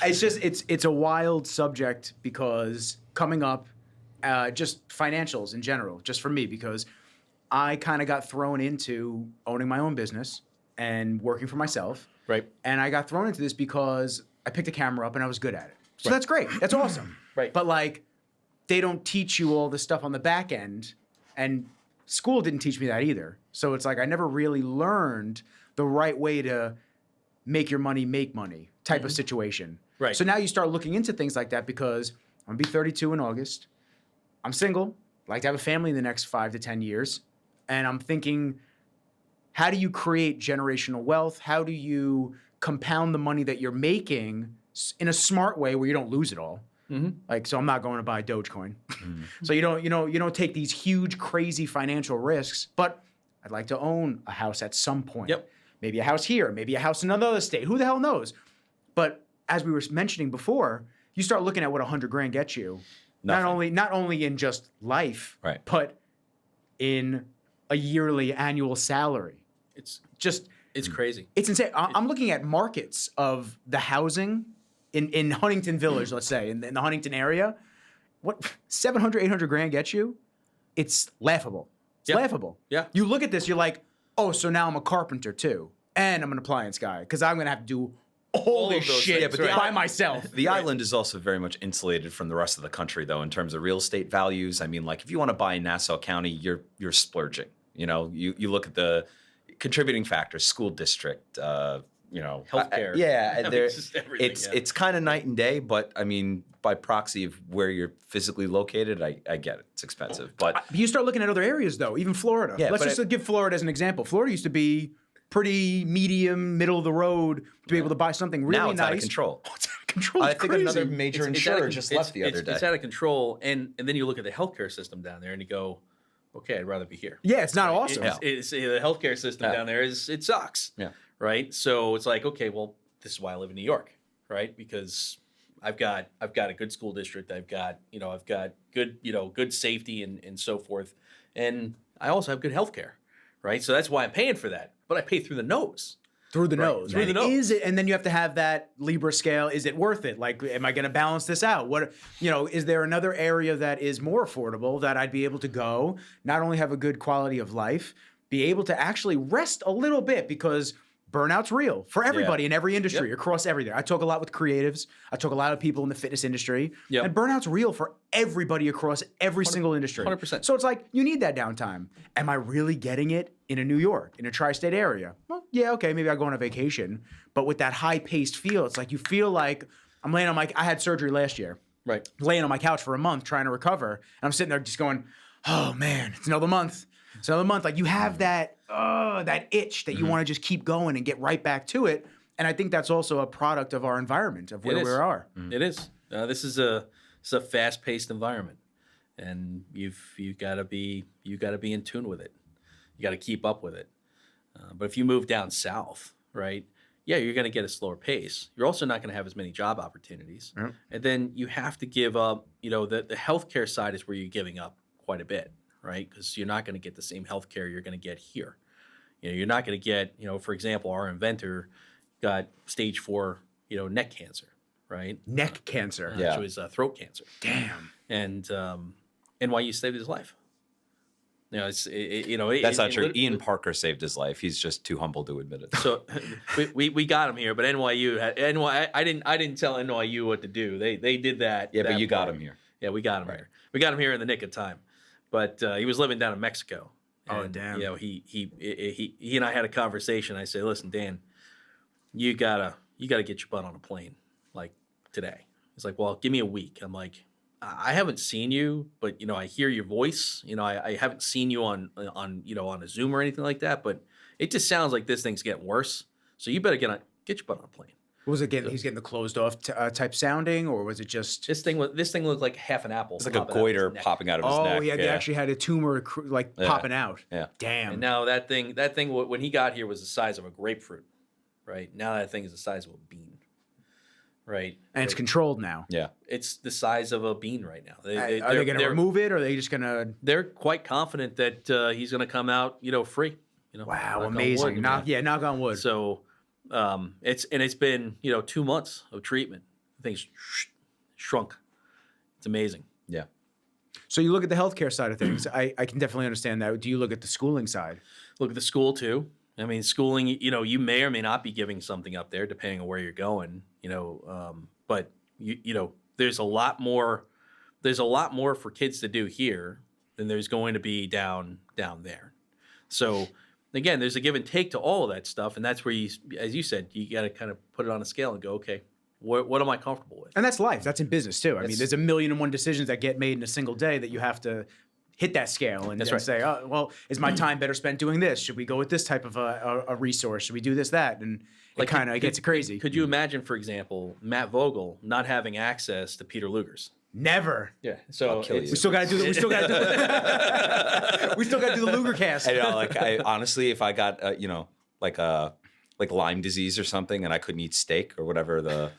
it's a wild subject because coming up, just financials in general, just for me, because I kind of got thrown into owning my own business and working for myself. Right. And I got thrown into this because I picked a camera up and I was good at it. So that's great. That's awesome. Right. But like, they don't teach you all the stuff on the back end, and school didn't teach me that either. So it's like I never really learned the right way to make your money make money type of situation. Right. So now you start looking into things like that because I'm gonna be 32 in August. I'm single, like to have a family in the next 5 to 10 years. And I'm thinking, how do you create generational wealth? How do you compound the money that you're making in a smart way where you don't lose it all? Like, so I'm not going to buy Dogecoin. So you don't take these huge, crazy financial risks, but I'd like to own a house at some point. Yep. Maybe a house here, maybe a house in another state. Who the hell knows? But as we were mentioning before, you start looking at what $100,000 gets you. Nothing. Not only in just life, Right. but in a yearly annual salary. It's crazy. It's insane. I'm looking at markets of the housing in Huntington Village, let's say, in the Huntington area. What $700,000, $800,000 gets you? It's laughable. It's laughable. Yeah. You look at this, you're like, oh, so now I'm a carpenter too, and I'm an appliance guy because I'm gonna have to do all this of those shit things, right. by myself. The island is also very much insulated from the rest of the country, though, in terms of real estate values. I mean, like if you want to buy in Nassau County, you're splurging. You know, you look at the contributing factors, school district, Healthcare. Yeah, It's just everything, it's kind of night and day, but I mean, by proxy of where you're physically located, I get it. It's expensive, but You start looking at other areas though, even Florida. Yeah, Let's but just give Florida as an example. Florida used to be pretty medium, middle of the road to be able to buy something really now it's nice. out of control. Oh, it's out of control. I It's think crazy. another major insurer just left the other day. It's out of control, and then you look at the healthcare system down there, and you go, okay, I'd rather be here. Yeah, it's not awesome. It's the healthcare system down there it sucks. Yeah. Right. So it's like, okay, well, this is why I live in New York, right? Because I've got a good school district. I've got good safety and so forth, and I also have good healthcare, right? So that's why I'm paying for that. But I pay through the nose. Through the nose. Through the And nose. Is it? And then you have to have that Libra scale. Is it worth it? Like, am I going to balance this out? What, is there another area that is more affordable that I'd be able to go, not only have a good quality of life, be able to actually rest a little bit because burnout's real for everybody in every industry, across everything. I talk a lot with creatives. I talk a lot of people in the fitness industry. Yep. And burnout's real for everybody across every single industry. 100%. So it's like, you need that downtime. Am I really getting it in a New York, in a tri-state area? Well, yeah, okay, maybe I go on a vacation. But with that high-paced feel, it's like you feel like I'm laying on I had surgery last year. Right. Laying on my couch for a month trying to recover. And I'm sitting there just going, oh man, it's another month. It's another month. Like you have that itch that you want to just keep going and get right back to it. And I think that's also a product of our environment, of where we are. It is. This is a fast-paced environment, and you've got to be in tune with it. You got to keep up with it. But if you move down south, right? Yeah, you're going to get a slower pace. You're also not going to have as many job opportunities, and then you have to give up. The healthcare side is where you're giving up quite a bit, right? Because you're not going to get the same healthcare you're going to get here. You're not going to get. For example, our inventor got stage 4, neck cancer, right? Neck cancer. Yeah. Which was throat cancer. Damn. And NYU saved his life. That's not true. Ian Parker saved his life. He's just too humble to admit it. So we got him here, but I didn't tell NYU what to do. They did that. Yeah, that but you got part. him here. Yeah, we got him here. We got him here in the nick of time. But he was living down in Mexico. Oh, And, damn. He and I had a conversation. I say, listen, Dan, you gotta get your butt on a plane like today. He's like, well, give me a week. I'm like, I haven't seen you, but I hear your voice. I haven't seen you on a Zoom or anything like that. But it just sounds like this thing's getting worse. So you better get your butt on a plane. What was it getting? He's getting the closed off type sounding, or was it just? This thing looked like half an apple. It's like a goiter popping out of his neck. Oh, yeah, they actually had a tumor popping out. Yeah. Damn. And now that thing when he got here was the size of a grapefruit, right? Now that thing is the size of a bean, right? And it's controlled now. Yeah. It's the size of a bean right now. Are they going to remove it, or are they just going to? They're quite confident that he's going to come out, free. Wow, knock on amazing! wood. Knock on wood. So, it's been 2 months of treatment, the thing's shrunk. It's amazing. Yeah. So you look at the healthcare side of things. I can definitely understand that. Do you look at the schooling side? Look at the school too. I mean, schooling, you may or may not be giving something up there depending on where you're going, but there's a lot more for kids to do here than there's going to be down there. So again, there's a give and take to all of that stuff. And that's where you, as you said, you got to kind of put it on a scale and go, okay, what am I comfortable with? And that's life. That's in business too. I mean, there's 1,000,001 decisions that get made in a single day that you have to hit that scale and, say, oh, well, is my time better spent doing this? Should we go with this type of a resource? Should we do this, that? And it kind of gets crazy. Could you imagine, for example, Matt Vogel not having access to Peter Luger's? Never. Yeah. So we still got to do. We still got to do. We still got to do the Luger cast. I honestly, if I got like Lyme disease or something, and I couldn't eat steak or whatever the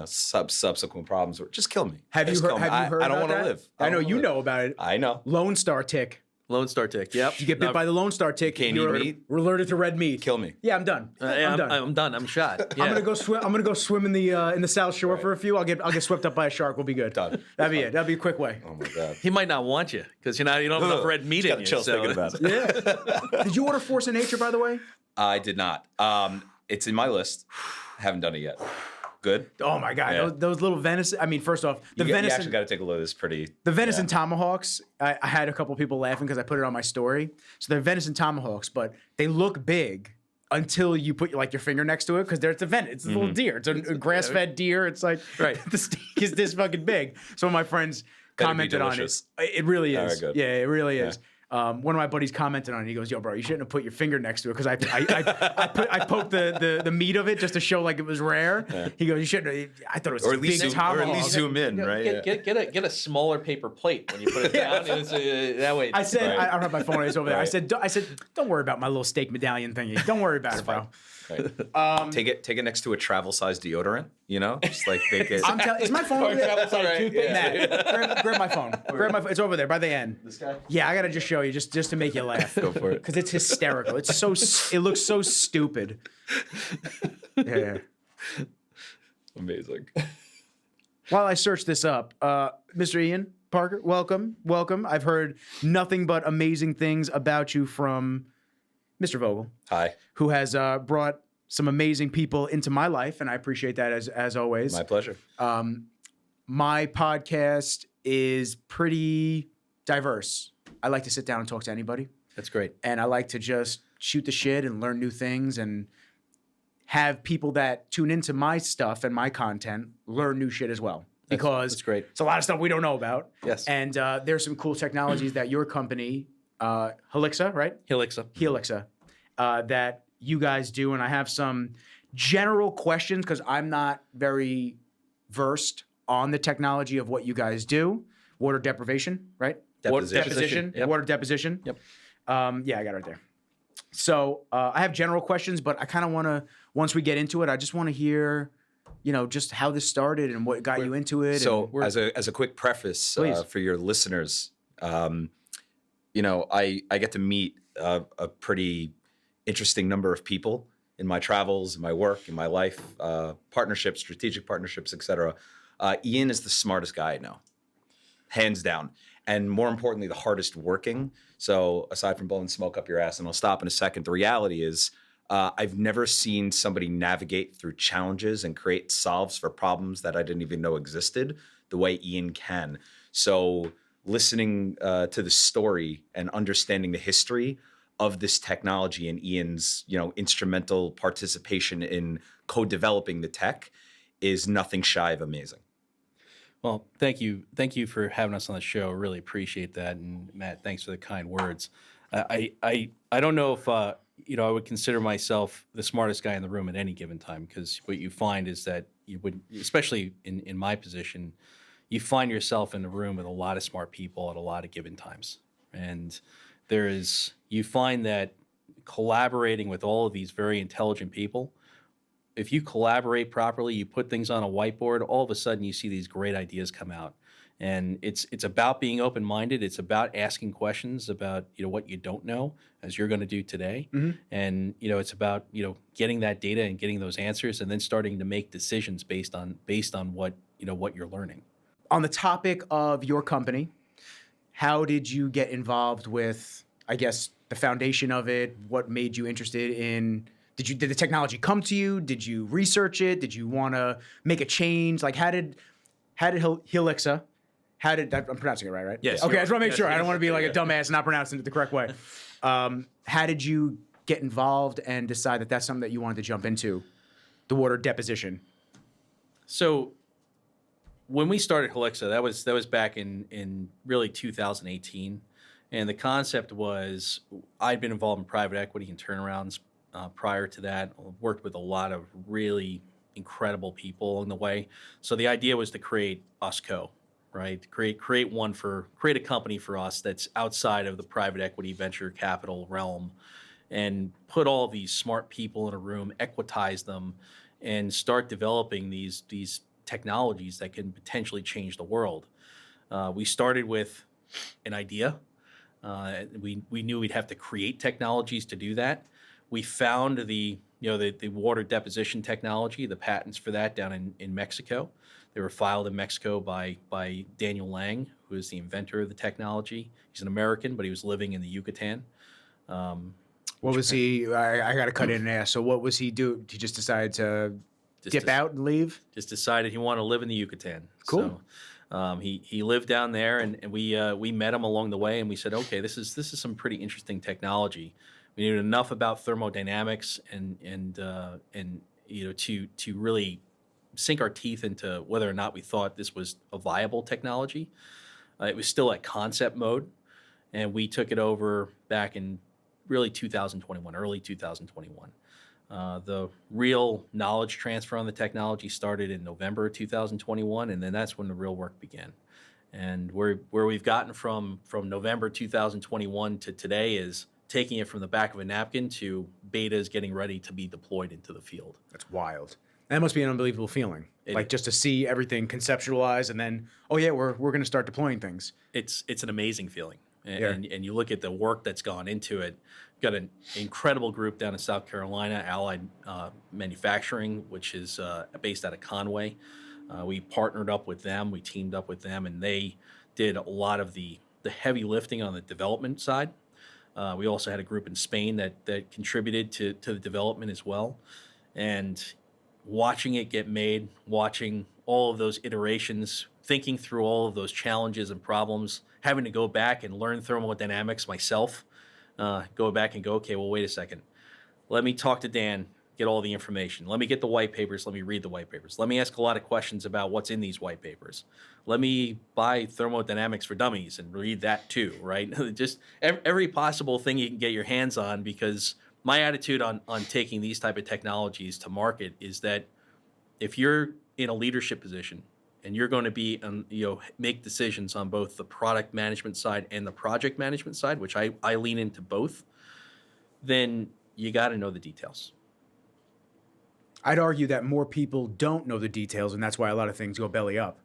subsequent problems were, just kill me. Have you heard? I don't want to live. I know you know about it. I know. Lone Star tick. Lone Star tick. Yep. You get bit by the Lone Star tick. Can't eat meat. We're allergic to red meat. Kill me. Yeah, I'm done. I'm done. I'm done. I'm shot. Yeah. I'm gonna go swim in the South Shore for a few. I'll get swept up by a shark. We'll be good. Done. That'd be it. That'd be a quick way. Oh my god. He might not want you because you don't have enough red meat in you. Chills thinking about it. Yeah. Did you order Force of Nature, by the way? I did not. It's in my list. Haven't done it yet. Good. Oh my god, Yeah. those little venison. I mean, first off, the You venison. actually got to take a look. It's pretty. The venison tomahawks, I had a couple people laughing because I put it on my story. So they're venison tomahawks, but they look big until you put your finger next to it because it's a little deer. It's a grass-fed deer. It's like the steak is this fucking big. Some of my friends commented on it. It really is. All right, good. Yeah, it really is. One of my buddies commented on it. He goes, "Yo, bro, you shouldn't have put your finger next to it because I poked the meat of it just to show like it was rare." Yeah. He goes, "You shouldn't have." I thought it was or at least zoom in, right? Get a smaller paper plate when you put it down. That way. I said, I don't have my phone. It's over there. I said, don't worry about my little steak medallion thingy. Don't worry about it, bro. Right. Take it next to a travel-sized deodorant. Just like make it. Is my phone over there? Travel-sized toothpaste. Matt, grab my phone. Grab my phone. It's over there by the end. This guy? Yeah, I gotta just show you just to make you laugh. Go for it. Because it's hysterical. It looks so stupid. Yeah. Amazing. While I search this up, Mr. Ian Parker, welcome. I've heard nothing but amazing things about you from Mr. Vogel. Hi. Who has brought some amazing people into my life, and I appreciate that as always. My pleasure. My podcast is pretty diverse. I like to sit down and talk to anybody. That's great. And I like to just shoot the shit and learn new things and have people that tune into my stuff and my content learn new shit as well. Because that's great. It's a lot of stuff we don't know about. Yes. And there's some cool technologies that your company, Helixa, right? Helixa. That you guys do. And I have some general questions because I'm not very versed on the technology of what you guys do. Water deprivation, right? Deposition. Yep. Water deposition. Yep. Yeah, I got it right there. So I have general questions, but I kind of want to, once we get into it, I just want to hear, just how this started and what got you into it. So as a quick preface for your listeners, I get to meet a pretty interesting number of people in my travels, in my work, in my life, partnerships, strategic partnerships, etc. Ian is the smartest guy I know, hands down. And more importantly, the hardest working. So aside from blowing smoke up your ass, and I'll stop in a second, the reality is I've never seen somebody navigate through challenges and create solves for problems that I didn't even know existed the way Ian can. So listening to the story and understanding the history of this technology and Ian's, instrumental participation in co-developing the tech is nothing shy of amazing. Well, thank you for having us on the show. Really appreciate that, and Matt, thanks for the kind words. I don't know if I would consider myself the smartest guy in the room at any given time, because what you find is that you would, especially in my position, you find yourself in a room with a lot of smart people at a lot of given times, and you find that collaborating with all of these very intelligent people. If you collaborate properly, you put things on a whiteboard, all of a sudden you see these great ideas come out. And it's about being open-minded. It's about asking questions about what you don't know, as you're going to do today. And it's about getting that data and getting those answers, and then starting to make decisions based on what what you're learning. On the topic of your company, how did you get involved with, I guess, the foundation of it? What made you interested in? Did the technology come to you? Did you research it? Did you want to make a change? Like, how did Helixa? I'm pronouncing it right? Yes. Okay, I just want to make yes, sure. I yes. don't want to be like a dumbass and not pronouncing it the correct way. How did you get involved and decide that that's something that you wanted to jump into, the water deposition? So when we started Helixa, that was back in really 2018, and the concept was I'd been involved in private equity and turnarounds prior to that. Worked with a lot of really incredible people along the way. So the idea was to create USCO, right? Create a company for us that's outside of the private equity venture capital realm, and put all these smart people in a room, equitize them, and start developing these technologies that can potentially change the world. We started with an idea. We knew we'd have to create technologies to do that. We found the water deposition technology, the patents for that down in Mexico. They were filed in Mexico by Daniel Lang, who is the inventor of the technology. He's an American, but he was living in the Yucatan. What was he? I got to cut in and ask. So what was he do? He just decided to dip out and leave? Just decided he wanted to live in the Yucatan. Cool. So he lived down there, and we met him along the way, and we said, okay, this is some pretty interesting technology. We knew enough about thermodynamics and to really sink our teeth into whether or not we thought this was a viable technology. It was still at concept mode, and we took it over back in really 2021, early 2021. The real knowledge transfer on the technology started in November 2021, and then that's when the real work began. And where we've gotten from November 2021 to today is taking it from the back of a napkin to betas getting ready to be deployed into the field. That's wild. That must be an unbelievable feeling. Like just to see everything conceptualized and then, oh yeah, we're going to start deploying things. It's an amazing feeling. Yeah. And you look at the work that's gone into it. Got an incredible group down in South Carolina, Allied Manufacturing, which is based out of Conway. We partnered up with them. We teamed up with them, and they did a lot of the heavy lifting on the development side. We also had a group in Spain that contributed to the development as well. And watching it get made, watching all of those iterations, thinking through all of those challenges and problems, having to go back and learn thermodynamics myself, go back and go, okay, well, wait a second. Let me talk to Dan, get all the information. Let me get the white papers. Let me read the white papers. Let me ask a lot of questions about what's in these white papers. Let me buy Thermodynamics for Dummies and read that too, right? Just every possible thing you can get your hands on, because my attitude on taking these type of technologies to market is that if you're in a leadership position and you're going to be make decisions on both the product management side and the project management side, which I lean into both, then you got to know the details. I'd argue that more people don't know the details, and that's why a lot of things go belly up,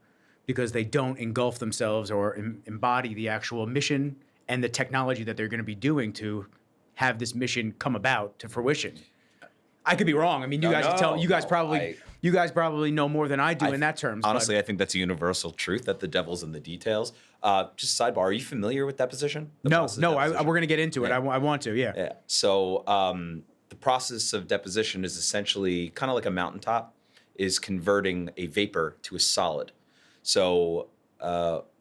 because they don't engulf themselves or embody the actual mission and the technology that they're going to be doing to have this mission come about to fruition. I could be wrong. I mean, you guys probably know more than I do in that terms. Honestly, I think that's a universal truth, that the devil's in the details. Just sidebar, are you familiar with deposition? No, we're going to get into it. I want to, yeah. Yeah. So the process of deposition is essentially kind of like a mountaintop, is converting a vapor to a solid. So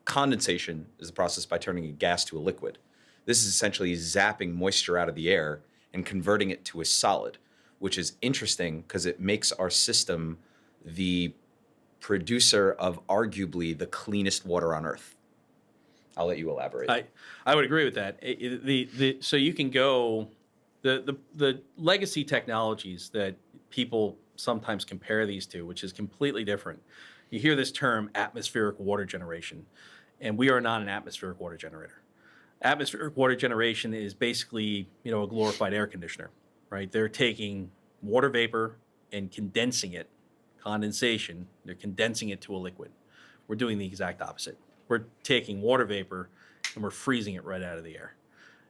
condensation is the process by turning a gas to a liquid. This is essentially zapping moisture out of the air and converting it to a solid, which is interesting because it makes our system the producer of arguably the cleanest water on Earth. I'll let you elaborate. I would agree with that. So you can go the legacy technologies that people sometimes compare these to, which is completely different. You hear this term atmospheric water generation, and we are not an atmospheric water generator. Atmospheric water generation is basically, a glorified air conditioner, right? They're taking water vapor and condensing it, condensation, they're condensing it to a liquid. We're doing the exact opposite. We're taking water vapor and we're freezing it right out of the air.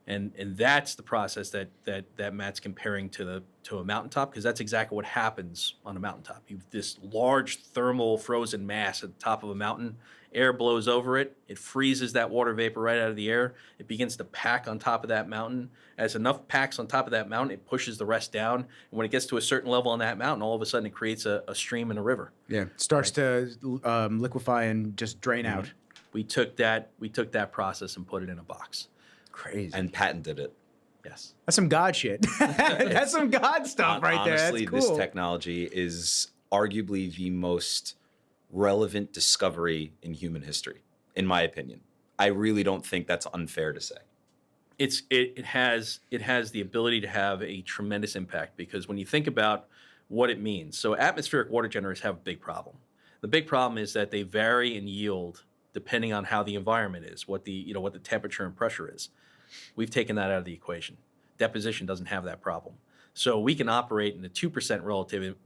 And that's the process that Matt's comparing to a mountaintop, because that's exactly what happens on a mountaintop. You've this large thermal frozen mass at the top of a mountain. Air blows over it. It freezes that water vapor right out of the air. It begins to pack on top of that mountain. As enough packs on top of that mountain, it pushes the rest down. And when it gets to a certain level on that mountain, all of a sudden it creates a stream and a river. Yeah, it starts to liquefy and just drain out. We took that process and put it in a box. Crazy. And patented it. Yes. That's some God shit. That's some God stuff right there. Honestly, That's cool. this technology is arguably the most relevant discovery in human history, in my opinion. I really don't think that's unfair to say. It has the ability to have a tremendous impact, because when you think about what it means, so atmospheric water generators have a big problem. The big problem is that they vary in yield depending on how the environment is, what the temperature and pressure is. We've taken that out of the equation. Deposition doesn't have that problem. So we can operate in a 2% relative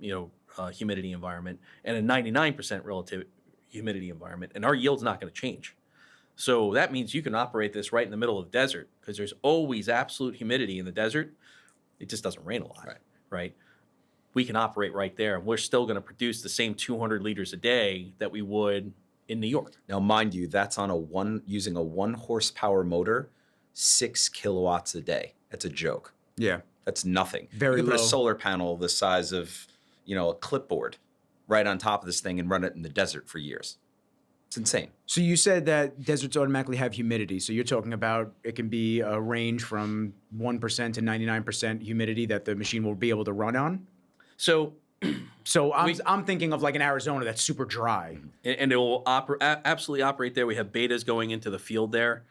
humidity environment and a 99% relative humidity environment, and our yield's not going to change. So that means you can operate this right in the middle of the desert, because there's always absolute humidity in the desert. It just doesn't rain a lot, right? We can operate right there, and we're still going to produce the same 200 liters a day that we would in New York. Now, mind you, that's on using a 1 horsepower motor, 6 kilowatts a day. That's a joke. Yeah. That's nothing. Very you can put low. a solar panel the size of, a clipboard right on top of this thing and run it in the desert for years. It's insane. So you said that deserts automatically have humidity. So you're talking about it can be a range from 1% to 99% humidity that the machine will be able to run on? So I'm thinking of like in Arizona that's super dry. and it will absolutely operate there. We have betas going into the field there.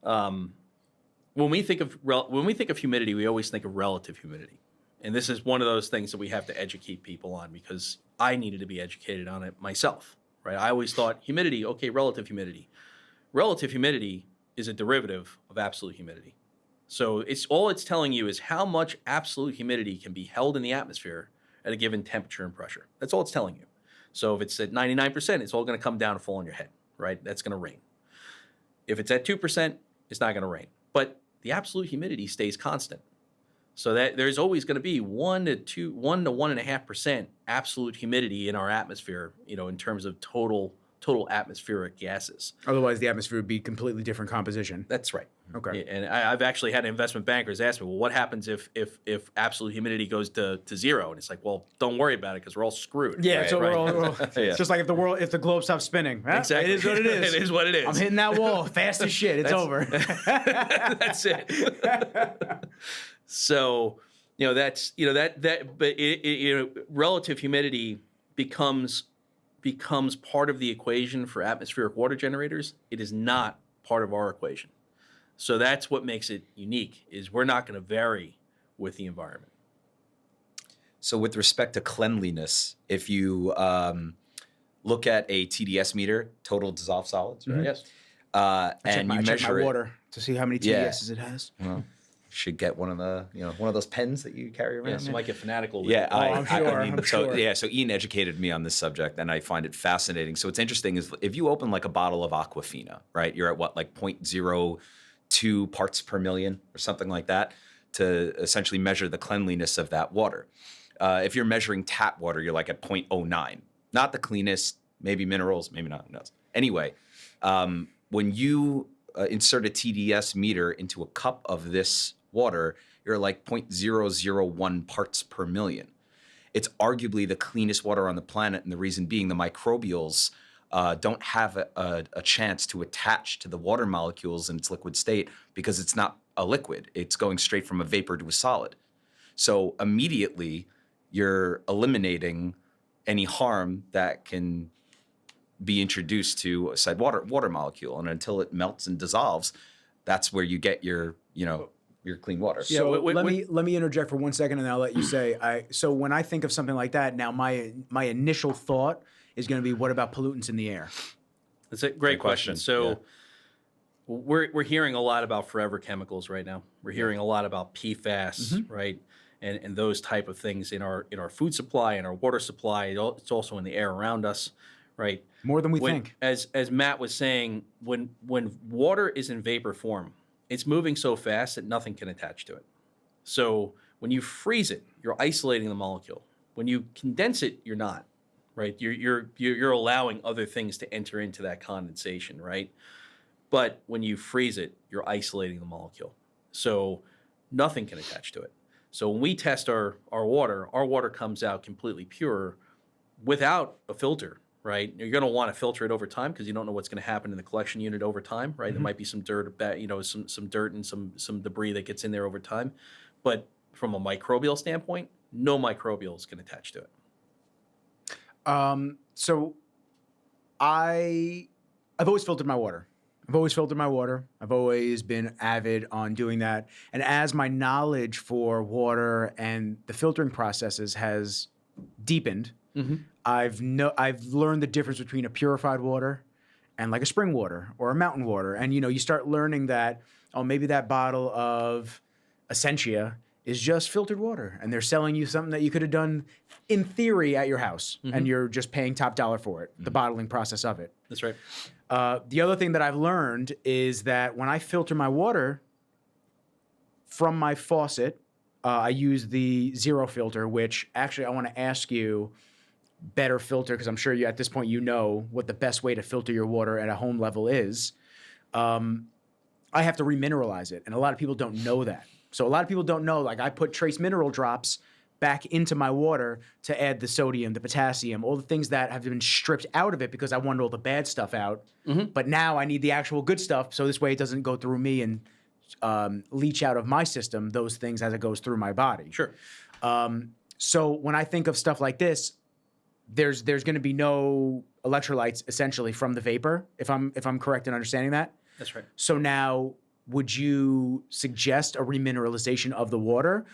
When we think of humidity, we always think of relative humidity, and this is one of those things that we have to educate people on, because I needed to be educated on it myself. Right? I always thought humidity, okay, relative humidity. Relative humidity is a derivative of absolute humidity. So it's telling you is how much absolute humidity can be held in the atmosphere at a given temperature and pressure. That's all it's telling you. So if it's at 99%, it's all going to come down and fall on your head, right? That's going to rain. If it's at 2%, it's not going to rain. But the absolute humidity stays constant. So that there's always going to be 1 to 1.5% absolute humidity in our atmosphere, in terms of total atmospheric gases. Otherwise, the atmosphere would be completely different composition. That's right. Okay. And I've actually had investment bankers ask me, well, what happens if absolute humidity goes to zero? And it's like, well, don't worry about it, because we're all screwed. Yeah, right? so we're all Yeah. it's just like if the globe stops spinning. Huh? Exactly. It is what it is. It is what it is. I'm hitting that wall fast as shit. It's over. That's it. So, relative humidity becomes part of the equation for atmospheric water generators. It is not part of our equation. So that's what makes it unique, is we're not going to vary with the environment. So with respect to cleanliness, if you look at a TDS meter, total dissolved solids, right? Yes. And you check measure my it. water to see how many Yeah. TDSs it has. Well, should get one of those pens that you carry around. Yeah, so might get fanatical with Yeah, it. I'm sure, I'm sure. So Ian educated me on this subject, and I find it fascinating. So what's interesting is if you open like a bottle of Aquafina, right? You're at what, like 0.02 parts per million or something like that, to essentially measure the cleanliness of that water. If you're measuring tap water, you're like at 0.09. Not the cleanest, maybe minerals, maybe not. Who knows? Anyway, when you insert a TDS meter into a cup of this water, you're like 0.001 parts per million. It's arguably the cleanest water on the planet, and the reason being the microbials don't have a chance to attach to the water molecules in its liquid state, because it's not a liquid. It's going straight from a vapor to a solid. So immediately you're eliminating any harm that can be introduced to a said water molecule. And until it melts and dissolves, that's where you get your clean water. Yeah, So wait, let me interject for 1 second, and I'll let you say. So when I think of something like that, now my initial thought is going to be, what about pollutants in the air? That's a great question. So Yeah. we're hearing a lot about forever chemicals right now. We're hearing a lot about PFAS, right? And those type of things in our food supply and our water supply. It's also in the air around us, right? More than we When, think. as Matt was saying, when water is in vapor form, it's moving so fast that nothing can attach to it. So when you freeze it, you're isolating the molecule. When you condense it, you're not, right? You're allowing other things to enter into that condensation, right? But when you freeze it, you're isolating the molecule. So nothing can attach to it. So when we test our water comes out completely pure without a filter, right? You're going to want to filter it over time because you don't know what's going to happen in the collection unit over time, right? There might be some dirt, some dirt and some debris that gets in there over time. But from a microbial standpoint, no microbials can attach to it. So I've always filtered my water. I've always been avid on doing that. And as my knowledge for water and the filtering processes has deepened, I've learned the difference between a purified water and like a spring water or a mountain water. And you start learning that, oh, maybe that bottle of Essentia is just filtered water, and they're selling you something that you could have done in theory at your house, and you're just paying top dollar for it, the bottling process of it. That's right. The other thing that I've learned is that when I filter my water from my faucet, I use the zero filter, which actually I want to ask you better filter, because I'm sure you at this point you know what the best way to filter your water at a home level is. I have to remineralize it, and a lot of people don't know that. So a lot of people don't know, like I put trace mineral drops back into my water to add the sodium, the potassium, all the things that have been stripped out of it because I wanted all the bad stuff out. But now I need the actual good stuff, so this way it doesn't go through me and leach out of my system those things as it goes through my body. Sure. So when I think of stuff like this, there's going to be no electrolytes essentially from the vapor, if I'm correct in understanding that. That's right. So now, would you suggest a remineralization of the water?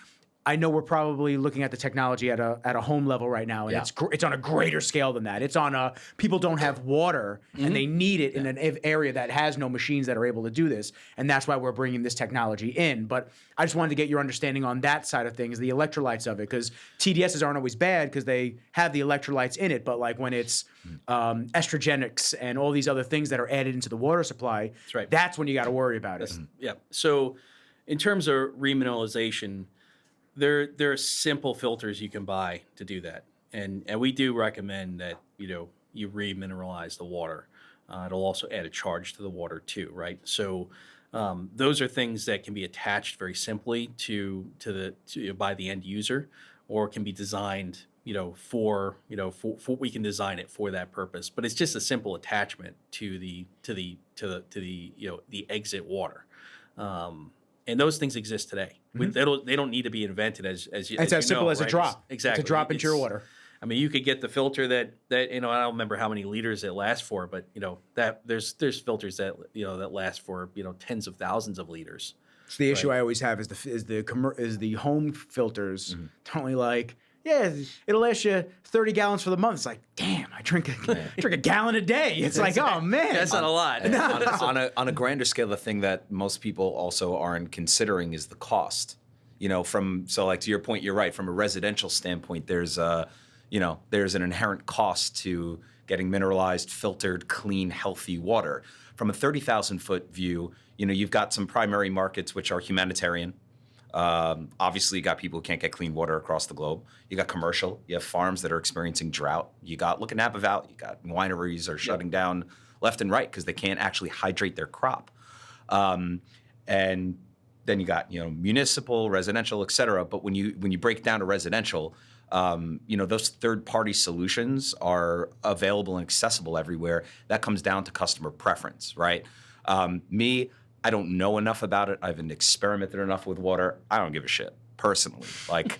I know we're probably looking at the technology at a home level right now, and it's on a greater scale than that. It's on a people don't have water and they need it in an area that has no machines that are able to do this, and that's why we're bringing this technology in. But I just wanted to get your understanding on that side of things, the electrolytes of it, because TDSs aren't always bad because they have the electrolytes in it, but like when it's estrogenics and all these other things that are added into the water supply, that's when you got to worry about it. Yeah. So in terms of remineralization, there are simple filters you can buy to do that, and we do recommend that you remineralize the water. It'll also add a charge to the water too, right? So those are things that can be attached very simply to by the end user, or can be designed for we can design it for that purpose. But it's just a simple attachment to the exit water. And those things exist today. They don't need to be invented as it's as simple as a drop. Exactly. It's a drop into your water. I mean, you could get the filter that I don't remember how many liters it lasts for, but that there's filters that that last for tens of thousands of liters. So the issue I always have is the home filters only like, it'll last you 30 gallons for the month. It's like, damn, I drink a gallon a day. It's like, oh man, that's not a lot. On a grander scale, the thing that most people also aren't considering is the cost. So like to your point, you're right. From a residential standpoint, there's an inherent cost to getting mineralized, filtered, clean, healthy water. From a 30,000-foot view, you've got some primary markets which are humanitarian. Obviously, you got people who can't get clean water across the globe. You got commercial. You have farms that are experiencing drought. Look at Napa Valley. You got wineries are shutting down left and right because they can't actually hydrate their crop. And then you got municipal, residential, et cetera. But when you break it down to residential, those third-party solutions are available and accessible everywhere. That comes down to customer preference, right? I don't know enough about it. I haven't experimented enough with water. I don't give a shit, personally. Like,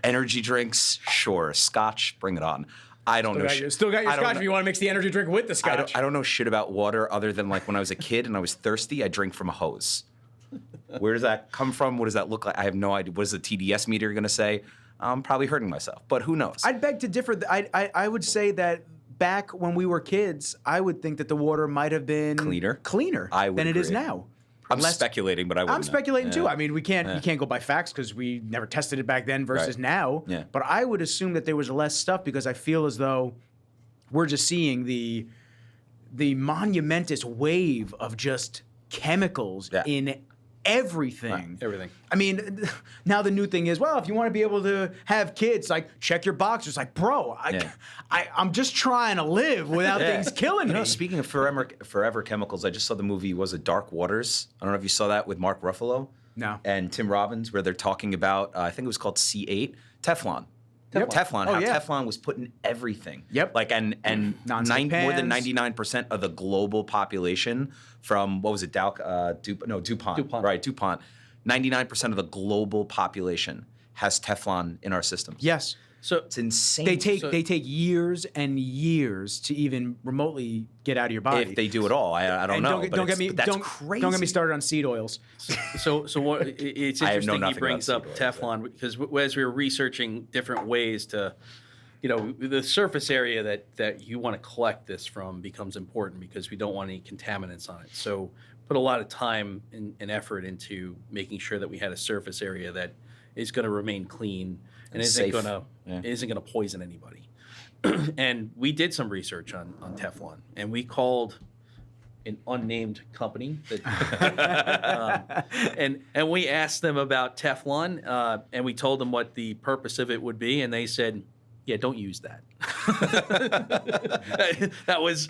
energy drinks, sure. Scotch, bring it on. I don't know shit. Still got your scotch if you want to mix the energy drink with the scotch. I don't know shit about water other than, like, when I was a kid and I was thirsty, I drank from a hose. Where does that come from? What does that look like? I have no idea. What is the TDS meter going to say? I'm probably hurting myself, but who knows? I'd beg to differ. I would say that back when we were kids, I would think that the water might have been cleaner than it is now. I'm speculating, but I'm speculating too. I mean, you can't go by facts because we never tested it back then versus now. Yeah. But I would assume that there was less stuff because I feel as though we're just seeing the monumentous wave of just chemicals Yeah. in everything. Everything. I mean, now the new thing is, well, if you want to be able to have kids, like check your boxers. Like, bro, I'm just trying to live without things killing You me. know, speaking of forever chemicals, I just saw the movie, was it Dark Waters? I don't know if you saw that with Mark Ruffalo No. and Tim Robbins, where they're talking about, I think it was called C8, Teflon. Yep. Teflon, Oh, how yeah. Teflon was put in everything. Yep. Like Non-stick more than pans. 99% of the global population from, what was it, DuPont. DuPont. Right, DuPont. 99% of the global population has Teflon in our systems. Yes. So It's insane. They take years and years to even remotely get out of your body. if they do it all. I don't and know. Don't get me. That's don't, crazy. Don't get me started on seed oils. So what? It's I have known interesting he nothing brings about up seed oils, Teflon because as we were researching different ways to, the surface area that you want to collect this from becomes important because we don't want any contaminants on it. So put a lot of time and effort into making sure that we had a surface area that is going to remain clean and isn't safe. going to poison anybody. And we did some research on Teflon, and we called an unnamed company that, and we asked them about Teflon, and we told them what the purpose of it would be, and they said, "Yeah, don't use that." that was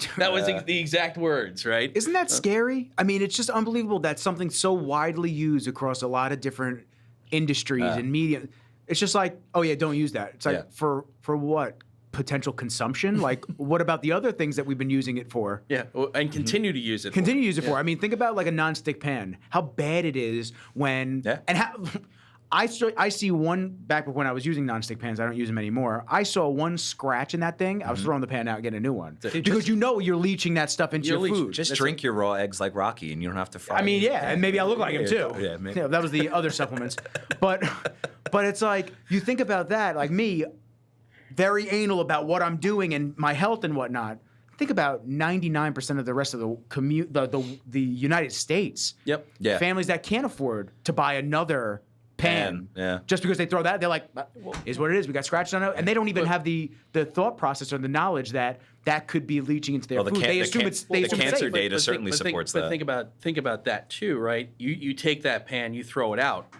the exact words, right? Isn't that scary? I mean, it's just unbelievable that something so widely used across a lot of different industries and media. It's just like, oh yeah, don't use that. It's like for what? Potential consumption? Like, what about the other things that we've been using it for? Yeah, and continue to use it. Continue to use it for. I mean, think about like a nonstick pan. How bad it is when and how. I see one back when I was using nonstick pans. I don't use them anymore. I saw one scratch in that thing. I was throwing the pan out and getting a new one because you're leaching that stuff into your food. Just drink your raw eggs like Rocky, and you don't have to fry. I mean, them. yeah, and maybe I look like him too. Yeah, maybe. Yeah, that was the other supplements. But it's like you think about that, like me, very anal about what I'm doing and my health and whatnot. Think about 99% of the rest of the United States. Yep. Yeah. Families that can't afford to buy another pan. Yeah. Just because they throw that, they're like, is what it is. We got scratches on it. And they don't even have the thought process or the knowledge that could be leaching into their food. They assume it's cancer safe. data certainly supports that. But think about that too, right? You take that pan, you throw it out.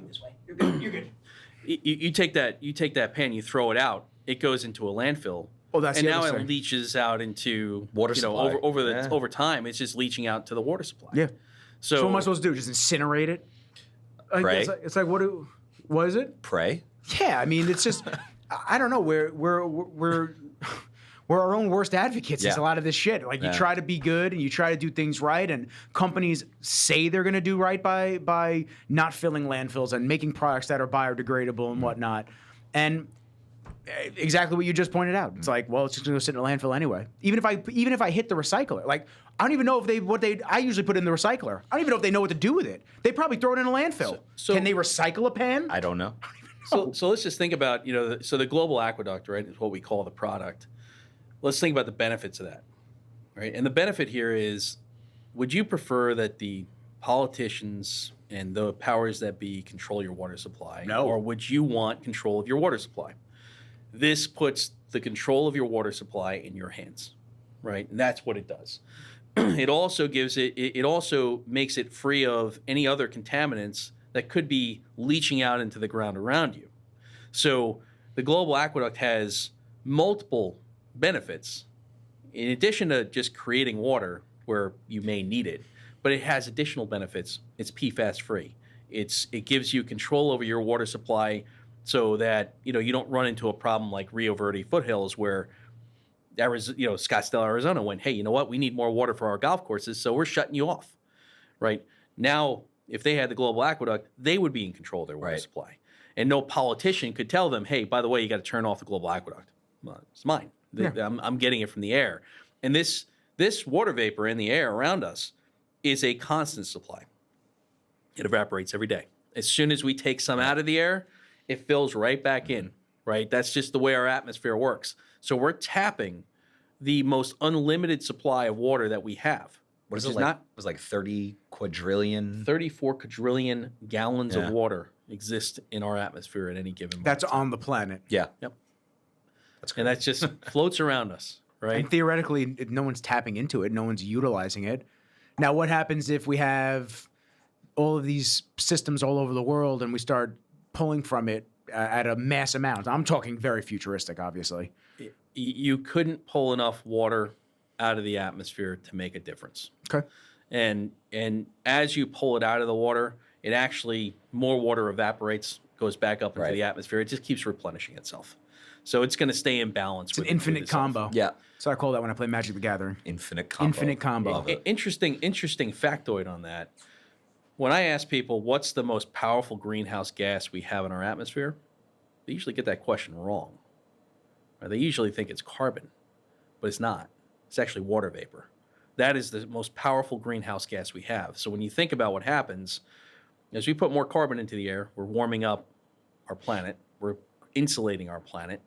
This way. You're good. You're good. You take that pan, you throw it out. It goes into a landfill. Oh, that's and the now other it thing. leaches out into Water supply. over time. It's just leaching out to the water supply. Yeah. So So what am I supposed to do? Just incinerate it? Like, Pray? It's like what is it? Pray. Yeah, I mean, it's just I don't know. We're our own worst advocates. It's Yeah. a lot of this shit. Like you try to be good and you try to do things right, and companies say they're going to do right by not filling landfills and making products that are biodegradable and whatnot. And exactly what you just pointed out. It's like, well, it's just going to go sit in a landfill anyway. Even if I hit the recycler, like I don't even know if I usually put it in the recycler. I don't even know if they know what to do with it. They probably throw it in a landfill. So- can they recycle a pan? I don't know. So let's just think about, so the global aqueduct, right, is what we call the product. Let's think about the benefits of that, right? And the benefit here is, would you prefer that the politicians and the powers that be control your water supply? No. Or would you want control of your water supply? This puts the control of your water supply in your hands, right? And that's what it does. It also it also makes it free of any other contaminants that could be leaching out into the ground around you. So the global aqueduct has multiple benefits in addition to just creating water where you may need it, but it has additional benefits. It's PFAS free. It gives you control over your water supply so that you don't run into a problem like Rio Verde foothills where Scottsdale, Arizona went, hey, you know what? We need more water for our golf courses, so we're shutting you off, right? Now, if they had the global aqueduct, they would be in control of their water supply. And no politician could tell them, hey, by the way, you got to turn off the global aqueduct. Well, it's mine. I'm getting it from the air. And this water vapor in the air around us is a constant supply. It evaporates every day. As soon as we take some out of the air, it fills right back in, right? That's just the way our atmosphere works. So we're tapping the most unlimited supply of water that we have. What is which it like? It was like 30 quadrillion. 34 quadrillion gallons of water exist in our atmosphere at any given moment. That's on the planet. Yeah. Yep. That's And that just floats around us, right? And theoretically, no one's tapping into it. No one's utilizing it. Now, what happens if we have all of these systems all over the world and we start pulling from it at a mass amount? I'm talking very futuristic, obviously. You couldn't pull enough water out of the atmosphere to make a difference. Okay. And as you pull it out of the water, it actually, more water evaporates, goes back up into the atmosphere. It just keeps replenishing itself. So it's going to stay in balance. It's an infinite combo. Yeah. So I call that when I play Magic the Gathering. Infinite combo. Infinite combo. Love it. Interesting factoid on that. When I ask people what's the most powerful greenhouse gas we have in our atmosphere, they usually get that question wrong. Or they usually think it's carbon, but it's not. It's actually water vapor. That is the most powerful greenhouse gas we have. So when you think about what happens, as we put more carbon into the air, we're warming up our planet, we're insulating our planet,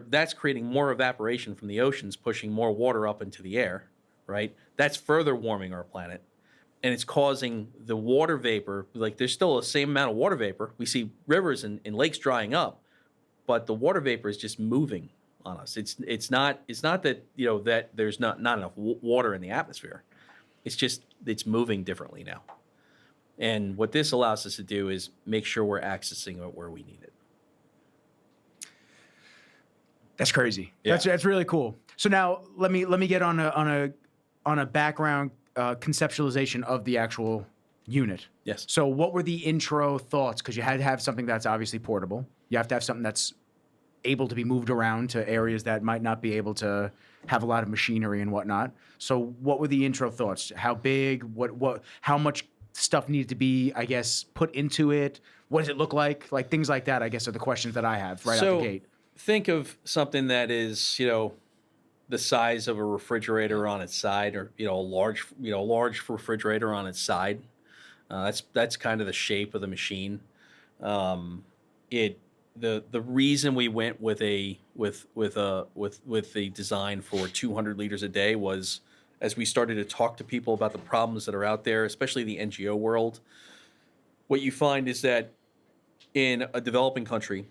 that's creating more evaporation from the oceans, pushing more water up into the air, right? That's further warming our planet. And it's causing the water vapor, like there's still the same amount of water vapor. We see rivers and lakes drying up, but the water vapor is just moving on us. It's not that, that there's not enough water in the atmosphere. It's moving differently now. And what this allows us to do is make sure we're accessing it where we need it. That's crazy. Yeah. That's really cool. So now let me get on a background conceptualization of the actual unit. Yes. So what were the intro thoughts? Because you had to have something that's obviously portable. You have to have something that's able to be moved around to areas that might not be able to have a lot of machinery and whatnot. So what were the intro thoughts? How big? How much stuff needed to be, I guess, put into it? What does it look like? Like things like that, I guess, are the questions that I have right out the gate. Think of something that is, the size of a refrigerator on its side, or a large refrigerator on its side. That's kind of the shape of the machine. The reason we went with a design for 200 liters a day was, as we started to talk to people about the problems that are out there, especially the NGO world, what you find is that in a developing country,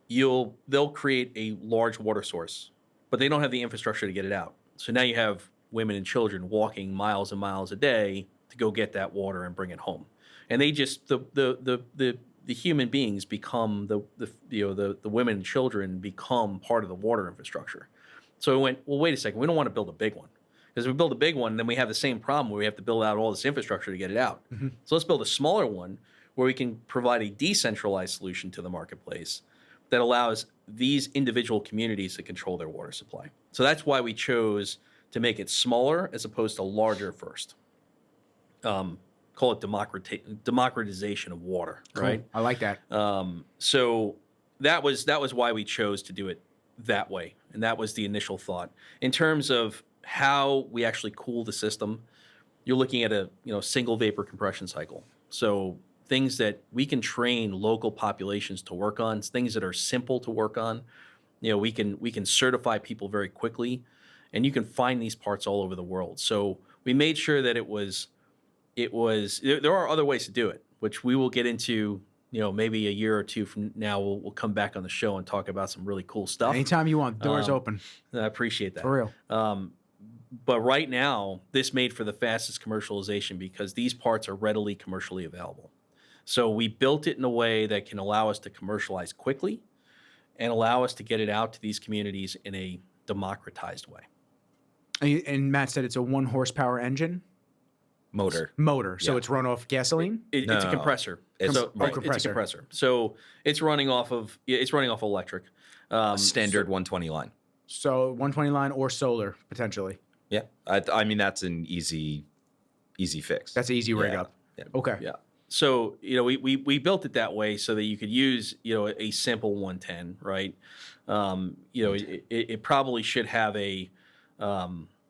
they'll create a large water source, but they don't have the infrastructure to get it out. So now you have women and children walking miles and miles a day to go get that water and bring it home. And they just the human beings become the women and children become part of the water infrastructure. So we went, well, wait a second, we don't want to build a big one. Because if we build a big one, then we have the same problem where we have to build out all this infrastructure to get it out. Mm-hmm. So let's build a smaller one where we can provide a decentralized solution to the marketplace that allows these individual communities to control their water supply. So that's why we chose to make it smaller as opposed to larger first. Call it democratization of water, cool. Right? I like that. So that was why we chose to do it that way, and that was the initial thought. In terms of how we actually cool the system, you're looking at a single vapor compression cycle. So things that we can train local populations to work on, things that are simple to work on. We can certify people very quickly, and you can find these parts all over the world. So we made sure that it was. There are other ways to do it, which we will get into. Maybe a year or two from now, we'll come back on the show and talk about some really cool stuff. Anytime you want, doors open. I appreciate that. For real. But right now, this made for the fastest commercialization because these parts are readily commercially available. So we built it in a way that can allow us to commercialize quickly and allow us to get it out to these communities in a democratized way. And Matt said it's a 1 horsepower engine? Motor. So it's run off gasoline? It's a compressor. It's It's a compressor. So it's running off of electric. Standard 120 line. So 120 line or solar, potentially. Yeah. I mean, that's an easy fix. That's an easy rig up. Yeah. Okay. Yeah. So, we built it that way so that you could use, a simple 110, right? It probably should have a,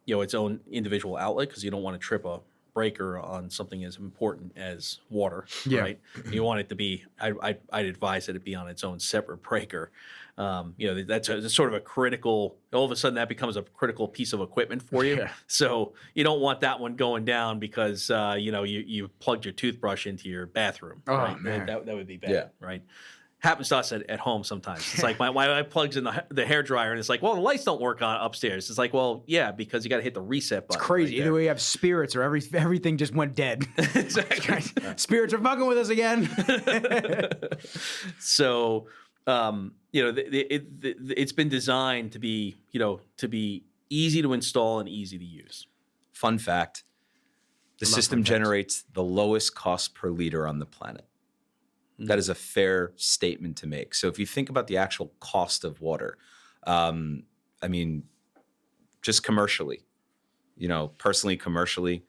its own individual outlet because you don't want to trip a breaker on something as important as water, right? You want it to be, I'd advise that it be on its own separate breaker. That's sort of a critical, all of a sudden that becomes a critical piece of equipment for you. Yeah. So you don't want that one going down because, you plugged your toothbrush into your bathroom. Oh, right? man. That would be bad, right? Happens to us at home sometimes. It's like my wife plugs in the hair dryer, and it's like, well, the lights don't work on upstairs. It's like, well, yeah, because you got to hit the reset button. It's crazy. right Either way, you have spirits or everything just went dead. Exactly. Spirits are fucking with us again. So, it's been designed to be, to be easy to install and easy to use. Fun fact, the system generates the lowest cost per liter on the planet. That is a fair statement to make. So if you think about the actual cost of water, just commercially, personally, commercially,